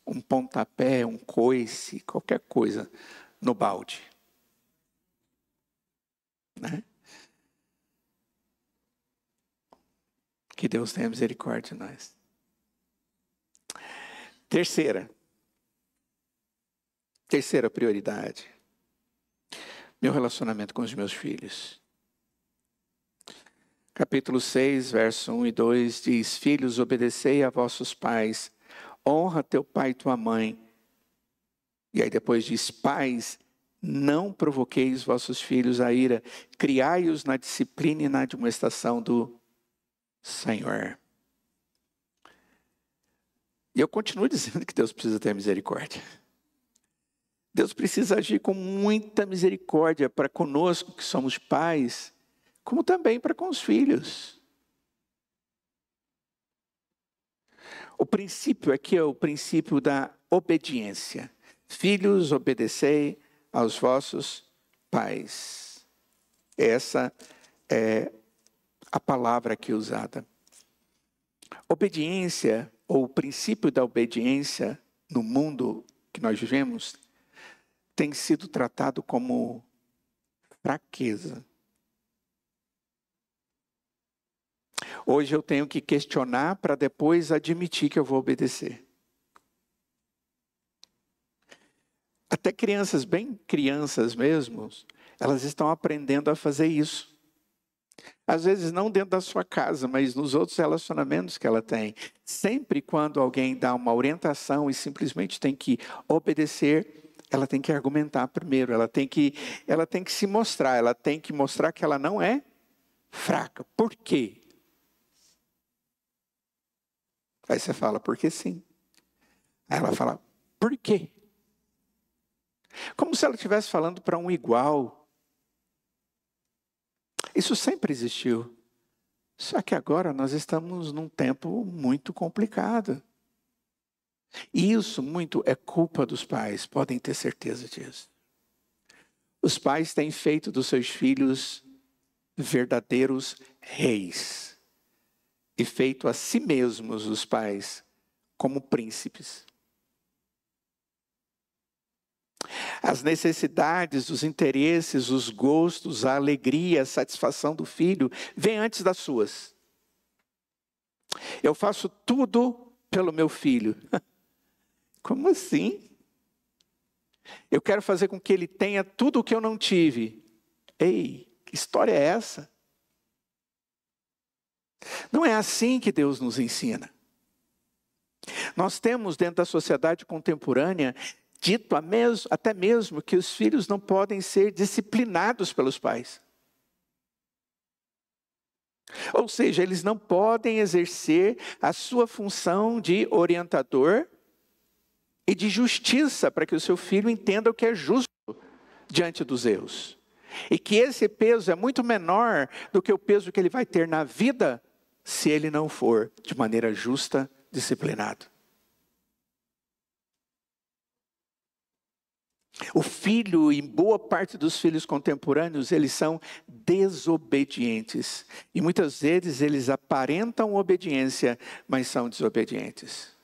um pontapé, um coice, qualquer coisa no balde. Né? Que Deus tenha misericórdia de nós. Terceira prioridade. Meu relacionamento com os meus filhos. Capítulo 6, verso 1 e 2 diz: Filhos, obedecei a vossos pais, honra teu pai e tua mãe. E aí depois diz: Pais, não provoqueis vossos filhos a ira, criai-os na disciplina e na admoestação do Senhor. E eu continuo dizendo que Deus precisa ter misericórdia. Deus precisa agir com muita misericórdia para conosco que somos pais, como também para com os filhos. O princípio aqui é o princípio da obediência. Filhos, obedecei aos vossos pais. Essa é a palavra aqui usada. Obediência, ou o princípio da obediência no mundo que nós vivemos, tem sido tratado como fraqueza. Hoje eu tenho que questionar para depois admitir que eu vou obedecer. Até crianças, bem crianças mesmo, elas estão aprendendo a fazer isso. Às vezes não dentro da sua casa, mas nos outros relacionamentos que ela tem. Sempre quando alguém dá uma orientação e simplesmente tem que obedecer, ela tem que argumentar primeiro, ela tem que se mostrar, ela tem que mostrar que ela não é fraca. Por quê? Aí você fala, porque sim. Aí ela fala, por quê? Como se ela estivesse falando para um igual. Isso sempre existiu. Só que agora nós estamos num tempo muito complicado. E isso muito é culpa dos pais, podem ter certeza disso. Os pais têm feito dos seus filhos verdadeiros reis. E feito a si mesmos, os pais, como príncipes. As necessidades, os interesses, os gostos, a alegria, a satisfação do filho, vem antes das suas. Eu faço tudo pelo meu filho. Como assim? Eu quero fazer com que ele tenha tudo o que eu não tive. Ei, que história é essa? Não é assim que Deus nos ensina. Nós temos dentro da sociedade contemporânea dito até mesmo que os filhos não podem ser disciplinados pelos pais. Ou seja, eles não podem exercer a sua função de orientador e de justiça para que o seu filho entenda o que é justo diante dos erros. E que esse peso é muito menor do que o peso que ele vai ter na vida se ele não for de maneira justa disciplinado. O filho, e boa parte dos filhos contemporâneos, eles são desobedientes. E muitas vezes eles aparentam obediência, mas são desobedientes.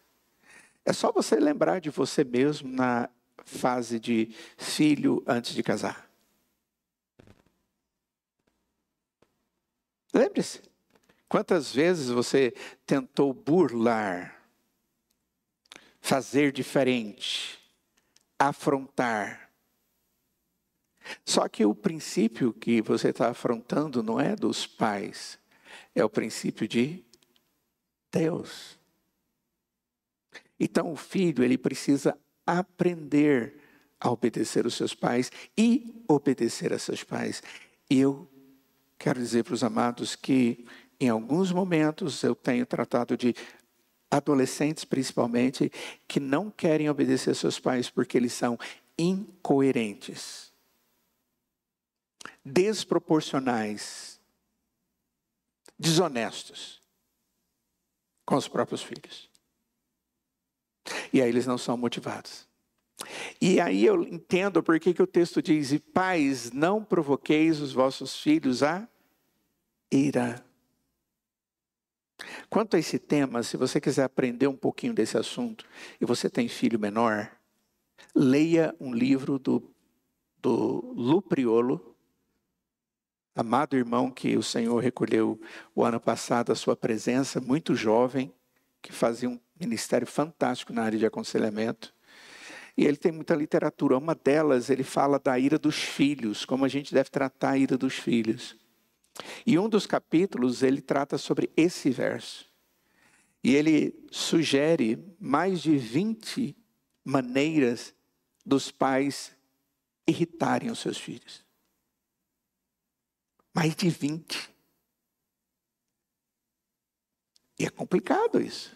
É só você lembrar de você mesmo na fase de filho antes de casar. Lembre-se, quantas vezes você tentou burlar, fazer diferente, afrontar. Só que o princípio que você está afrontando não é dos pais, é o princípio de Deus. Então o filho, ele precisa aprender a obedecer os seus pais e obedecer a seus pais. E eu quero dizer para os amados que em alguns momentos eu tenho tratado de adolescentes principalmente que não querem obedecer a seus pais porque eles são incoerentes, desproporcionais, desonestos com os próprios filhos. E aí eles não são motivados. E aí eu entendo por que o texto diz: e pais, não provoqueis os vossos filhos a ira. Quanto a esse tema, se você quiser aprender um pouquinho desse assunto, e você tem filho menor, leia um livro do Lu Priolo, amado irmão que o Senhor recolheu o ano passado a sua presença, muito jovem, que fazia um ministério fantástico na área de aconselhamento. E ele tem muita literatura. Uma delas, ele fala da ira dos filhos, como a gente deve tratar a ira dos filhos. E um dos capítulos, ele trata sobre esse verso. E ele sugere mais de 20 maneiras dos pais irritarem os seus filhos. Mais de 20. E é complicado isso.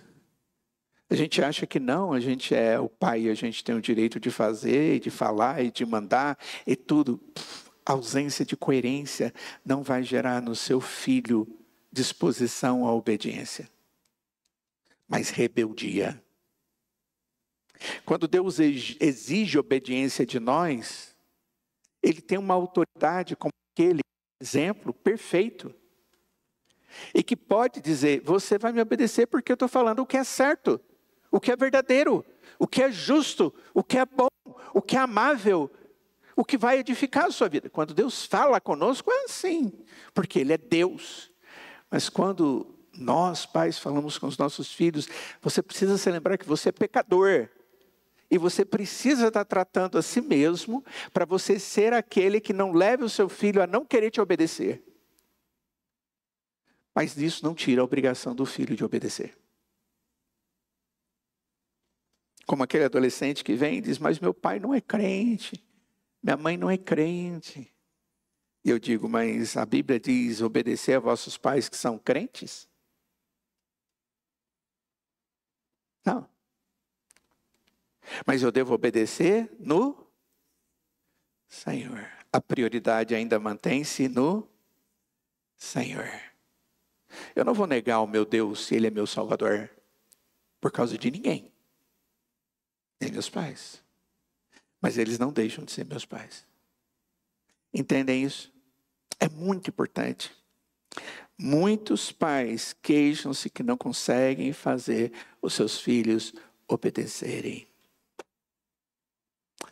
A gente acha que não, a gente é o pai, a gente tem o direito de fazer, e de falar, e de mandar, e tudo. Ausência de coerência não vai gerar no seu filho disposição à obediência, mas rebeldia. Quando Deus exige obediência de nós, Ele tem uma autoridade como aquele exemplo perfeito, e que pode dizer: você vai me obedecer porque eu estou falando o que é certo, o que é verdadeiro, o que é justo, o que é bom, o que é amável, o que vai edificar a sua vida. Quando Deus fala conosco é assim, porque Ele é Deus. Mas quando nós, pais, falamos com os nossos filhos, você precisa se lembrar que você é pecador. E você precisa estar tratando a si mesmo para você ser aquele que não leve o seu filho a não querer te obedecer. Mas isso não tira a obrigação do filho de obedecer. Como aquele adolescente que vem e diz: mas meu pai não é crente, minha mãe não é crente. E eu digo: mas a Bíblia diz obedecer a vossos pais que são crentes? Não. Mas eu devo obedecer no Senhor. A prioridade ainda mantém-se no Senhor. Eu não vou negar o meu Deus se Ele é meu Salvador por causa de ninguém, nem meus pais. Mas eles não deixam de ser meus pais. Entendem isso? É muito importante. Muitos pais queixam-se que não conseguem fazer os seus filhos obedecerem.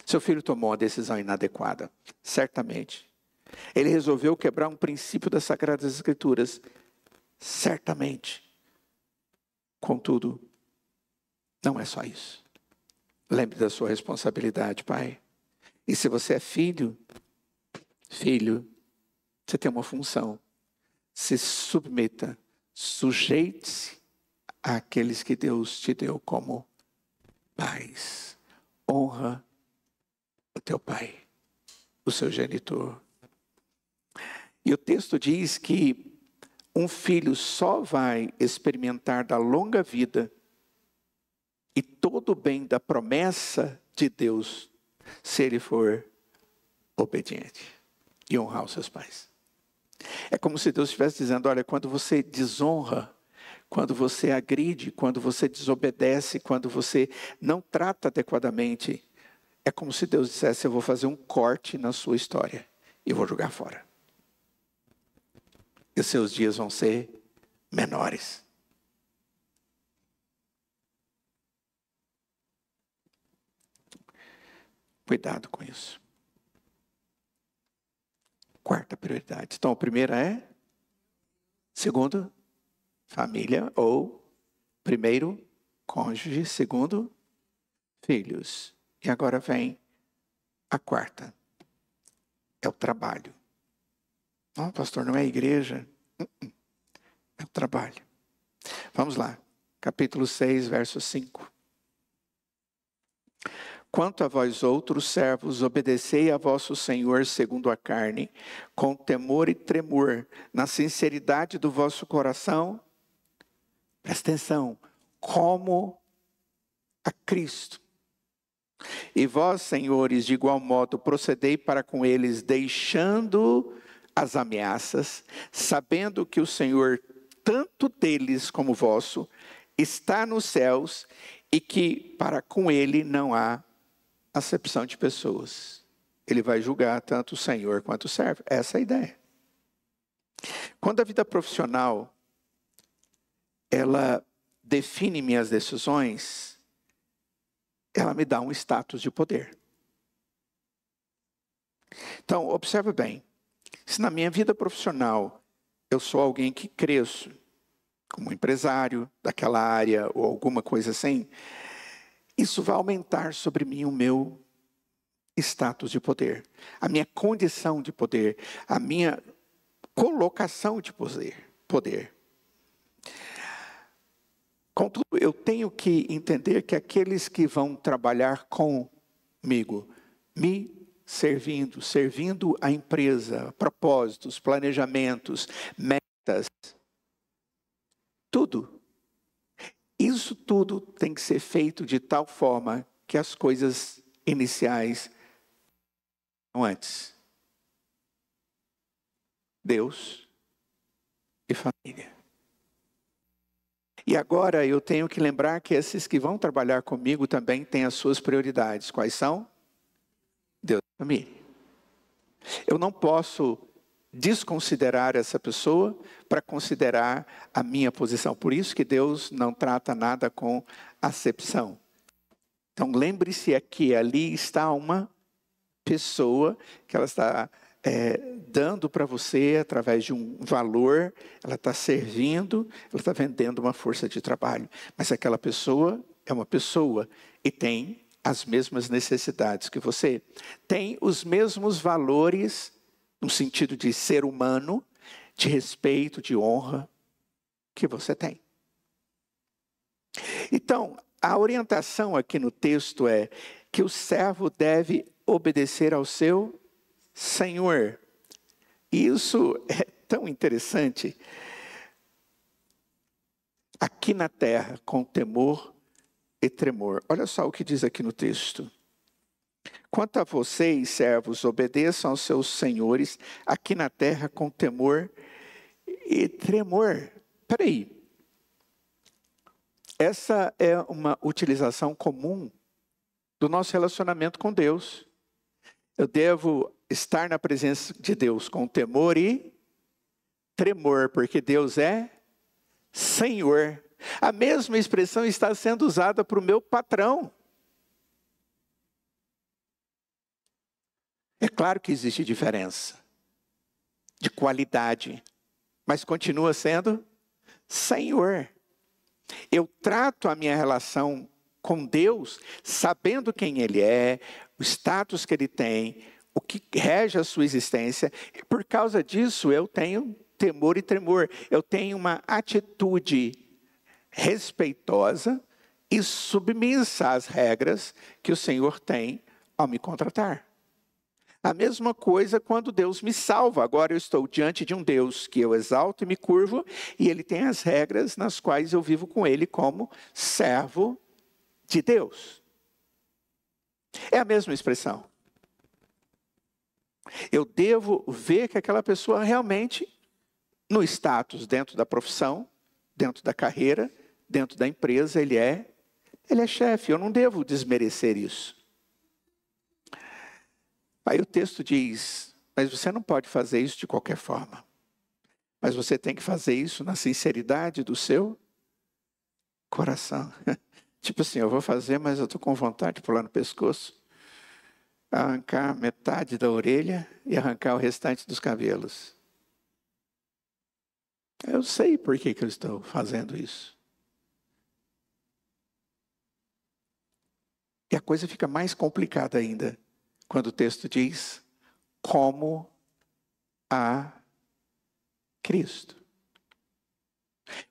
Seu filho tomou uma decisão inadequada, certamente. Ele resolveu quebrar um princípio das Sagradas Escrituras, certamente. Contudo, não é só isso. Lembre da sua responsabilidade, pai. E se você é filho, você tem uma função. Se submeta, sujeite-se àqueles que Deus te deu como pais. Honra o teu pai, o seu genitor. E o texto diz que um filho só vai experimentar da longa vida e todo o bem da promessa de Deus se ele for obediente e honrar os seus pais. É como se Deus estivesse dizendo: olha, quando você desonra, quando você agride, quando você desobedece, quando você não trata adequadamente, é como se Deus dissesse: eu vou fazer um corte na sua história e vou jogar fora. E os seus dias vão ser menores. Cuidado com isso. Quarta prioridade. Então, a primeira é, segundo, família, ou primeiro, cônjuge, segundo, filhos. E agora vem a quarta. É o trabalho. Não, pastor, não é a igreja. É o trabalho. Vamos lá. Capítulo 6, verso 5. Quanto a vós outros servos, obedecei a vosso Senhor segundo a carne, com temor e tremor, na sinceridade do vosso coração. Presta atenção, como a Cristo. E vós, senhores, de igual modo, procedei para com eles, deixando as ameaças, sabendo que o Senhor, tanto deles como vosso, está nos céus e que para com ele não há acepção de pessoas. Ele vai julgar tanto o Senhor quanto o servo. Essa é a ideia. Quando a vida profissional, ela define minhas decisões, ela me dá um status de poder. Então, observe bem. Se na minha vida profissional eu sou alguém que cresço, como empresário daquela área ou alguma coisa assim, isso vai aumentar sobre mim o meu status de poder, a minha condição de poder, a minha colocação de poder. Contudo, eu tenho que entender que aqueles que vão trabalhar comigo, me servindo a empresa, propósitos, planejamentos, metas, tudo. Isso tudo tem que ser feito de tal forma que as coisas iniciais são antes. Deus e família. E agora eu tenho que lembrar que esses que vão trabalhar comigo também têm as suas prioridades. Quais são? Deus e família. Eu não posso desconsiderar essa pessoa para considerar a minha posição. Por isso que Deus não trata nada com acepção. Então lembre-se aqui, ali está uma pessoa que ela está dando para você através de um valor, ela está servindo, ela está vendendo uma força de trabalho. Mas aquela pessoa é uma pessoa e tem as mesmas necessidades que você. Tem os mesmos valores no sentido de ser humano, de respeito, de honra que você tem. Então, a orientação aqui no texto é que o servo deve obedecer ao seu Senhor. Isso é tão interessante. Aqui na terra, com temor e tremor. Olha só o que diz aqui no texto. Quanto a vocês, servos, obedeçam aos seus senhores aqui na terra com temor e tremor. Espera aí. Essa é uma utilização comum do nosso relacionamento com Deus. Eu devo estar na presença de Deus com temor e tremor, porque Deus é Senhor. A mesma expressão está sendo usada para o meu patrão. É claro que existe diferença de qualidade, mas continua sendo Senhor. Eu trato a minha relação com Deus sabendo quem Ele é, o status que Ele tem, o que rege a sua existência. E por causa disso eu tenho temor e tremor. Eu tenho uma atitude respeitosa e submissa às regras que o Senhor tem ao me contratar. A mesma coisa quando Deus me salva. Agora eu estou diante de um Deus que eu exalto e me curvo, e Ele tem as regras nas quais eu vivo com Ele como servo de Deus. É a mesma expressão. Eu devo ver que aquela pessoa realmente, no status, dentro da profissão, dentro da carreira, dentro da empresa, ele é chefe. Eu não devo desmerecer isso. Aí o texto diz, mas você não pode fazer isso de qualquer forma. Mas você tem que fazer isso na sinceridade do seu coração. Tipo assim, eu vou fazer, mas eu estou com vontade de pular no pescoço, arrancar metade da orelha e arrancar o restante dos cabelos. Eu sei por que eu estou fazendo isso. E a coisa fica mais complicada ainda quando o texto diz, como a Cristo.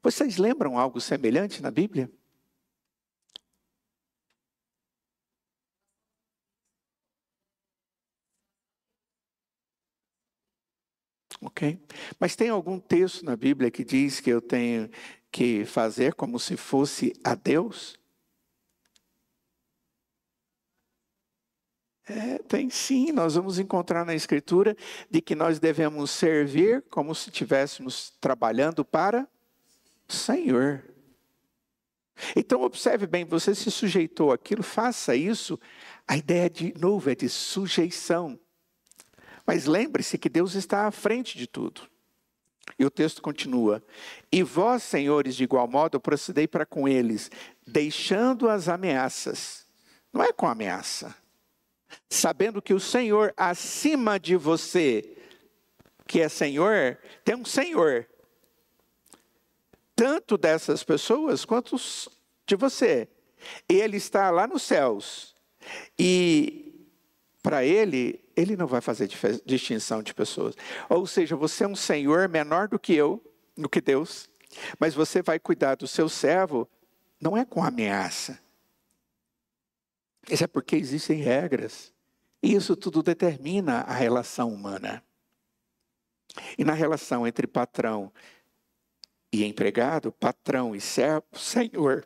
Vocês lembram algo semelhante na Bíblia? Ok? Mas tem algum texto na Bíblia que diz que eu tenho que fazer como se fosse a Deus? Tem sim, nós vamos encontrar na Escritura de que nós devemos servir como se estivéssemos trabalhando para o Senhor. Então observe bem, você se sujeitou àquilo, faça isso. A ideia de novo é de sujeição. Mas lembre-se que Deus está à frente de tudo. E o texto continua: e vós, senhores, de igual modo, procedei para com eles, deixando as ameaças. Não é com ameaça. Sabendo que o Senhor acima de você, que é Senhor, tem um Senhor. Tanto dessas pessoas quanto de você. Ele está lá nos céus. E para ele não vai fazer distinção de pessoas. Ou seja, você é um Senhor menor do que eu, do que Deus. Mas você vai cuidar do seu servo, não é com ameaça. Isso é porque existem regras. E isso tudo determina a relação humana. E na relação entre patrão e empregado, patrão e servo, Senhor.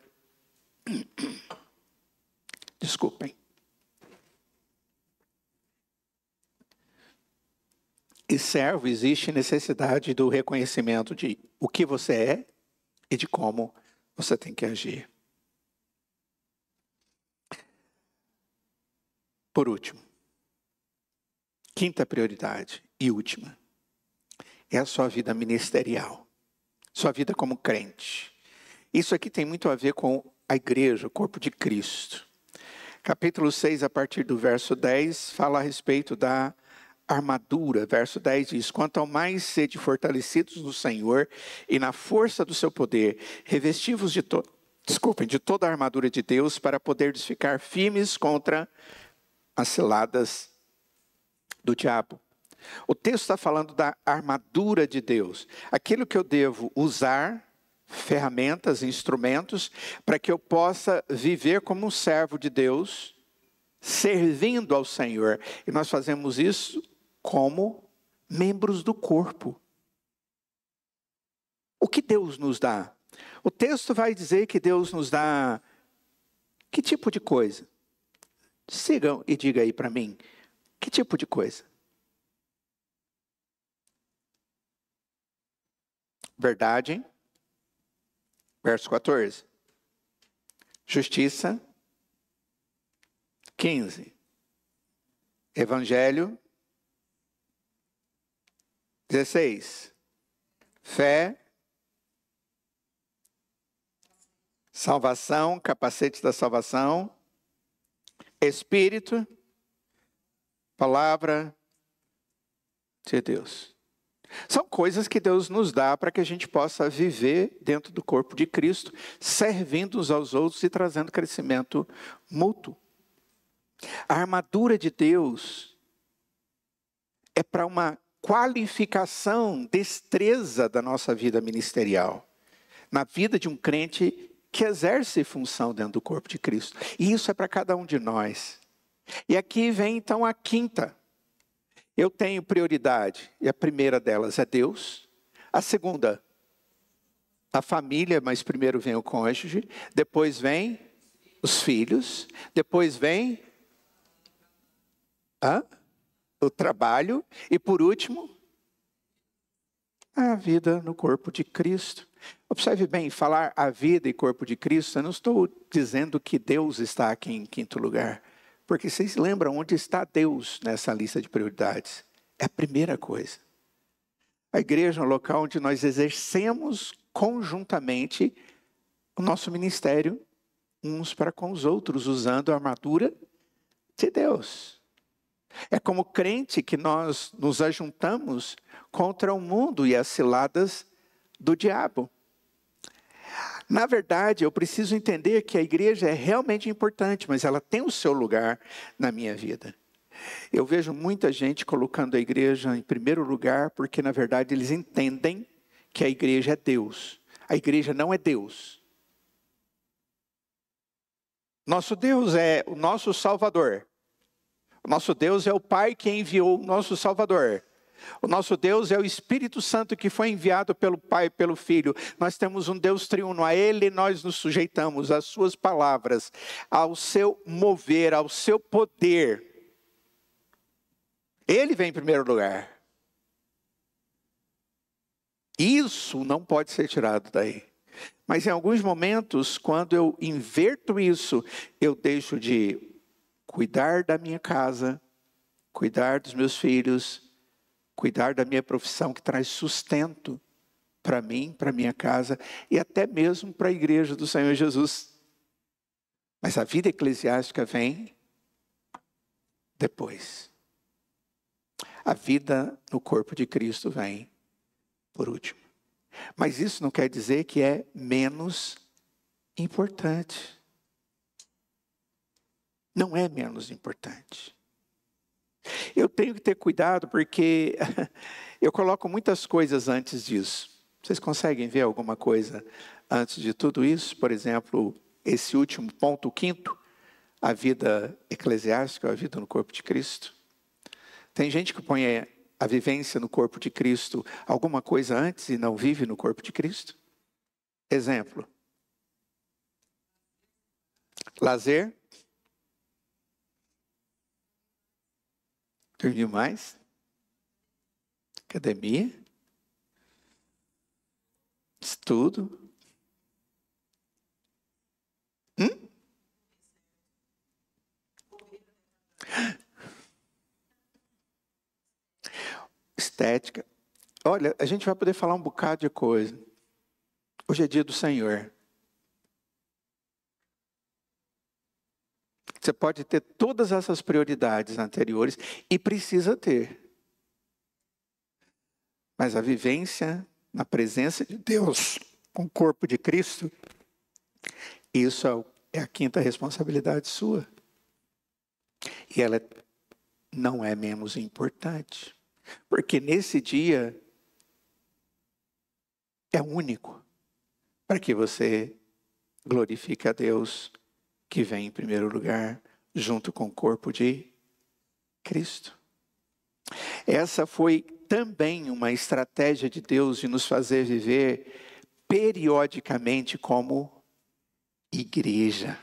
Desculpem. E servo, existe necessidade do reconhecimento de o que você é e de como você tem que agir. Por último, quinta prioridade e última, é a sua vida ministerial, sua vida como crente. Isso aqui tem muito a ver com a igreja, o corpo de Cristo. Capítulo 6, a partir do verso 10, fala a respeito da armadura. Verso 10 diz: quanto ao mais sede fortalecidos no Senhor e na força do seu poder, revestivos de toda a armadura de Deus, para poderes ficar firmes contra as ciladas do diabo. O texto está falando da armadura de Deus. Aquilo que eu devo usar, ferramentas, instrumentos, para que eu possa viver como um servo de Deus, servindo ao Senhor. E nós fazemos isso como membros do corpo. O que Deus nos dá? O texto vai dizer que Deus nos dá que tipo de coisa? Sigam e diga aí para mim, que tipo de coisa? Verdade, verso 14. Justiça, 15. Evangelho, 16. Fé, salvação, capacete da salvação, Espírito, palavra de Deus. São coisas que Deus nos dá para que a gente possa viver dentro do corpo de Cristo, servindo uns aos outros e trazendo crescimento mútuo. A armadura de Deus é para uma qualificação, destreza da nossa vida ministerial, na vida de um crente que exerce função dentro do corpo de Cristo. E isso é para cada um de nós. E aqui vem então a quinta. Eu tenho prioridade, e a primeira delas é Deus. A segunda, a família, mas primeiro vem o cônjuge. Depois vem os filhos. Depois vem o trabalho. E por último, a vida no corpo de Cristo. Observe bem, falar a vida e corpo de Cristo, eu não estou dizendo que Deus está aqui em quinto lugar. Porque vocês lembram onde está Deus nessa lista de prioridades? É a primeira coisa. A igreja é um local onde nós exercemos conjuntamente o nosso ministério, uns para com os outros, usando a armadura de Deus. É como crente que nós nos ajuntamos contra o mundo e as ciladas do diabo. Na verdade, eu preciso entender que a igreja é realmente importante, mas ela tem o seu lugar na minha vida. Eu vejo muita gente colocando a igreja em primeiro lugar, porque na verdade eles entendem que a igreja é Deus. A igreja não é Deus. Nosso Deus é o nosso Salvador. O nosso Deus é o Pai que enviou o nosso Salvador. O nosso Deus é o Espírito Santo que foi enviado pelo Pai e pelo Filho. Nós temos um Deus triuno, a Ele nós nos sujeitamos, às suas palavras, ao seu mover, ao seu poder. Ele vem em primeiro lugar. Isso não pode ser tirado daí. Mas em alguns momentos, quando eu inverto isso, eu deixo de cuidar da minha casa, cuidar dos meus filhos, cuidar da minha profissão que traz sustento para mim, para minha casa e até mesmo para a igreja do Senhor Jesus. Mas a vida eclesiástica vem depois. A vida no corpo de Cristo vem por último. Mas isso não quer dizer que é menos importante. Não é menos importante. Eu tenho que ter cuidado porque eu coloco muitas coisas antes disso. Vocês conseguem ver alguma coisa antes de tudo isso? Por exemplo, esse último ponto, o quinto, a vida eclesiástica, a vida no corpo de Cristo. Tem gente que põe a vivência no corpo de Cristo alguma coisa antes e não vive no corpo de Cristo. Exemplo. Lazer. Dormir mais. Academia. Estudo. Estética. Olha, a gente vai poder falar um bocado de coisa. Hoje é dia do Senhor. Você pode ter todas essas prioridades anteriores e precisa ter. Mas a vivência na presença de Deus, com o corpo de Cristo, isso é a quinta responsabilidade sua. E ela não é menos importante. Porque nesse dia é único para que você glorifique a Deus que vem em primeiro lugar junto com o corpo de Cristo. Essa foi também uma estratégia de Deus de nos fazer viver periodicamente como igreja.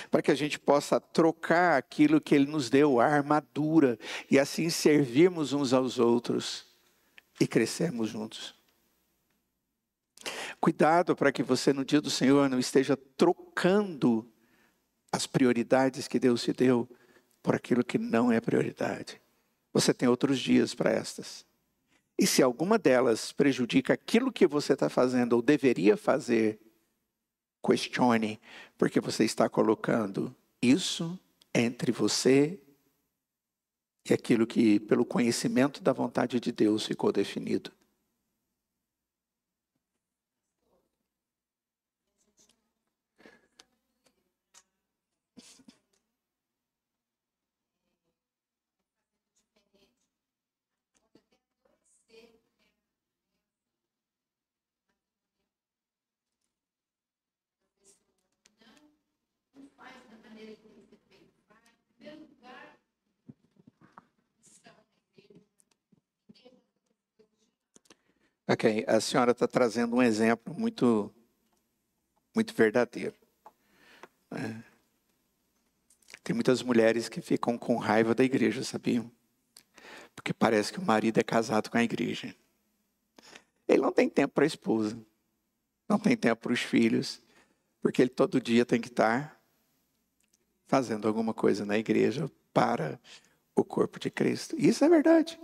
Para que a gente possa trocar aquilo que Ele nos deu, a armadura, e assim servirmos uns aos outros e crescermos juntos. Cuidado para que você no dia do Senhor não esteja trocando as prioridades que Deus te deu por aquilo que não é prioridade. Você tem outros dias para estas. E se alguma delas prejudica aquilo que você está fazendo ou deveria fazer, questione, porque você está colocando isso entre você e aquilo que, pelo conhecimento da vontade de Deus, ficou definido. Ok, a senhora está trazendo um exemplo muito verdadeiro. Tem muitas mulheres que ficam com raiva da igreja, sabiam? Porque parece que o marido é casado com a igreja. Ele não tem tempo para a esposa, não tem tempo para os filhos, porque ele todo dia tem que estar fazendo alguma coisa na igreja para o corpo de Cristo. Isso é verdade.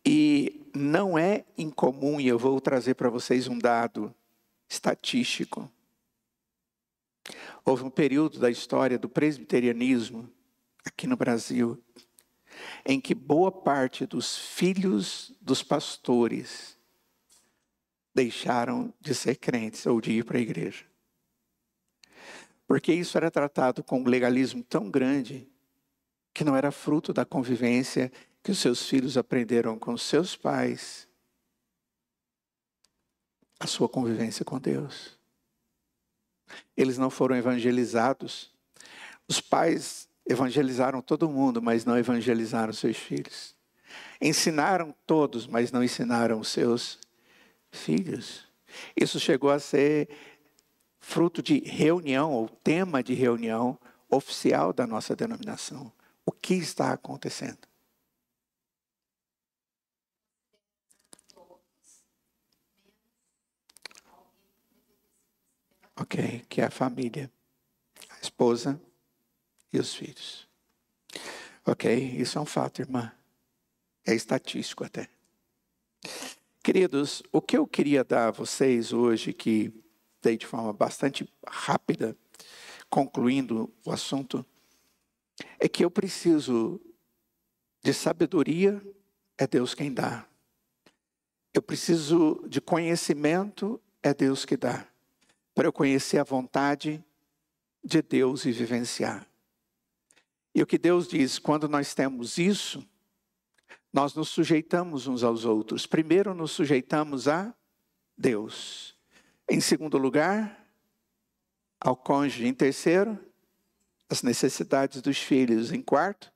E não é incomum, e eu vou trazer para vocês um dado estatístico. Houve um período da história do presbiterianismo, aqui no Brasil, em que boa parte dos filhos dos pastores deixaram de ser crentes ou de ir para a igreja. Porque isso era tratado com um legalismo tão grande que não era fruto da convivência que os seus filhos aprenderam com os seus pais, a sua convivência com Deus. Eles não foram evangelizados. Os pais evangelizaram todo mundo, mas não evangelizaram seus filhos. Ensinaram todos, mas não ensinaram os seus filhos. Isso chegou a ser fruto de reunião, ou tema de reunião oficial da nossa denominação. O que está acontecendo? Ok, que é a família, a esposa e os filhos. Ok, isso é um fato, irmã. É estatístico até. Queridos, o que eu queria dar a vocês hoje, que dei de forma bastante rápida, concluindo o assunto, é que eu preciso de sabedoria, é Deus quem dá. Eu preciso de conhecimento, é Deus que dá. Para eu conhecer a vontade de Deus e vivenciar. E o que Deus diz, quando nós temos isso, nós nos sujeitamos uns aos outros. Primeiro, nos sujeitamos a Deus. Em segundo lugar, ao cônjuge. Em terceiro, as necessidades dos filhos. Em quarto,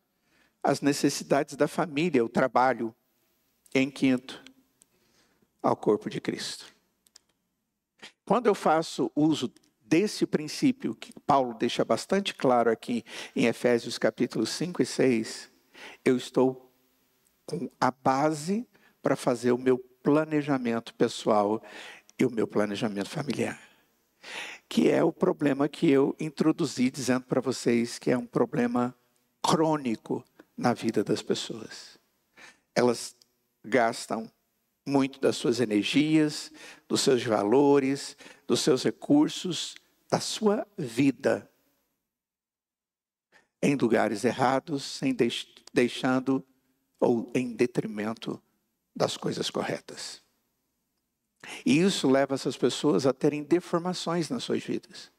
as necessidades da família, o trabalho. Em quinto, ao corpo de Cristo. Quando eu faço uso desse princípio, que Paulo deixa bastante claro aqui em Efésios capítulos 5 e 6, eu estou com a base para fazer o meu planejamento pessoal e o meu planejamento familiar. Que é o problema que eu introduzi dizendo para vocês que é um problema crônico na vida das pessoas. Elas gastam muito das suas energias, dos seus valores, dos seus recursos, da sua vida em lugares errados, deixando ou em detrimento das coisas corretas. E isso leva essas pessoas a terem deformações nas suas vidas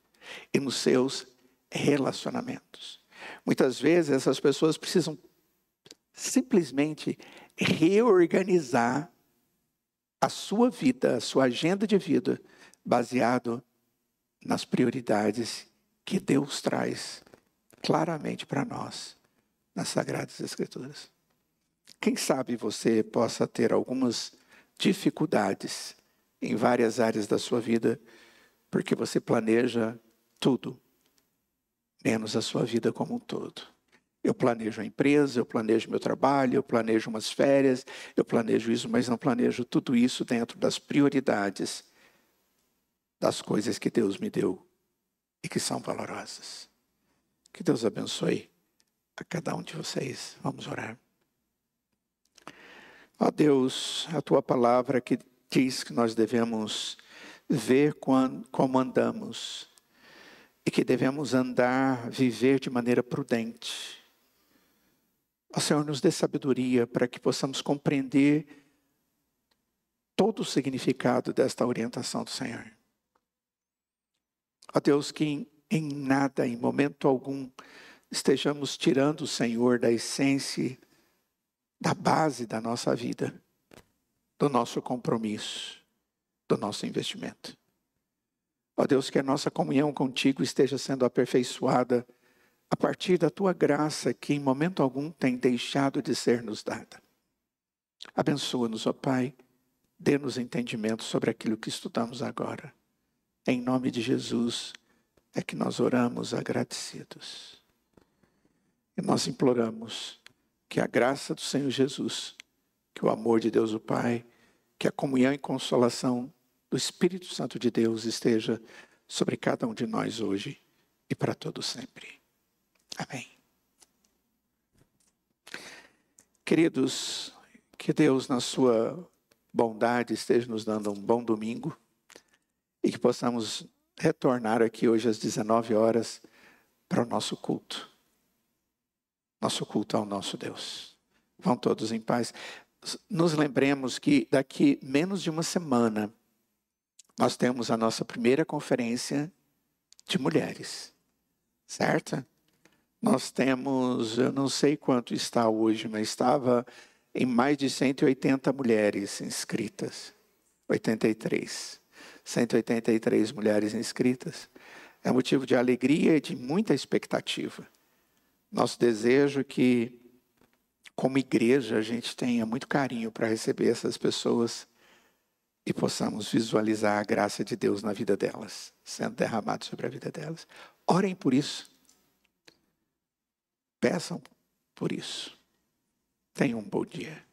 e nos seus relacionamentos. Muitas vezes essas pessoas precisam simplesmente reorganizar a sua vida, a sua agenda de vida, baseado nas prioridades que Deus traz claramente para nós nas Sagradas Escrituras. Quem sabe você possa ter algumas dificuldades em várias áreas da sua vida, porque você planeja tudo, menos a sua vida como um todo. Eu planejo a empresa, eu planejo meu trabalho, eu planejo umas férias, eu planejo isso, mas não planejo tudo isso dentro das prioridades das coisas que Deus me deu e que são valorosas. Que Deus abençoe a cada um de vocês. Vamos orar. Ó Deus, a Tua palavra que diz que nós devemos ver como andamos e que devemos andar, viver de maneira prudente. Ó Senhor, nos dê sabedoria para que possamos compreender todo o significado desta orientação do Senhor. Ó Deus, que em nada, em momento algum, estejamos tirando o Senhor da essência, da base da nossa vida, do nosso compromisso, do nosso investimento. Ó Deus, que a nossa comunhão contigo esteja sendo aperfeiçoada a partir da Tua graça que em momento algum tem deixado de ser nos dada. Abençoa-nos, ó Pai, dê-nos entendimento sobre aquilo que estudamos agora. Em nome de Jesus é que nós oramos agradecidos. E nós imploramos que a graça do Senhor Jesus, que o amor de Deus o Pai, que a comunhão e consolação do Espírito Santo de Deus esteja sobre cada um de nós hoje e para todo sempre. Amém. Queridos, que Deus na sua bondade esteja nos dando um bom domingo e que possamos retornar aqui hoje às 19 horas para o nosso culto. Nosso culto ao nosso Deus. Vão todos em paz. Nos lembremos que daqui menos de uma semana nós temos a nossa primeira conferência de mulheres. Certo? Nós temos, eu não sei quanto está hoje, mas estava em mais de 180 mulheres inscritas. 183 mulheres inscritas. É motivo de alegria e de muita expectativa. Nosso desejo é que, como igreja, a gente tenha muito carinho para receber essas pessoas e possamos visualizar a graça de Deus na vida delas, sendo derramado sobre a vida delas. Orem por isso. Peçam por isso. Tenham um bom dia.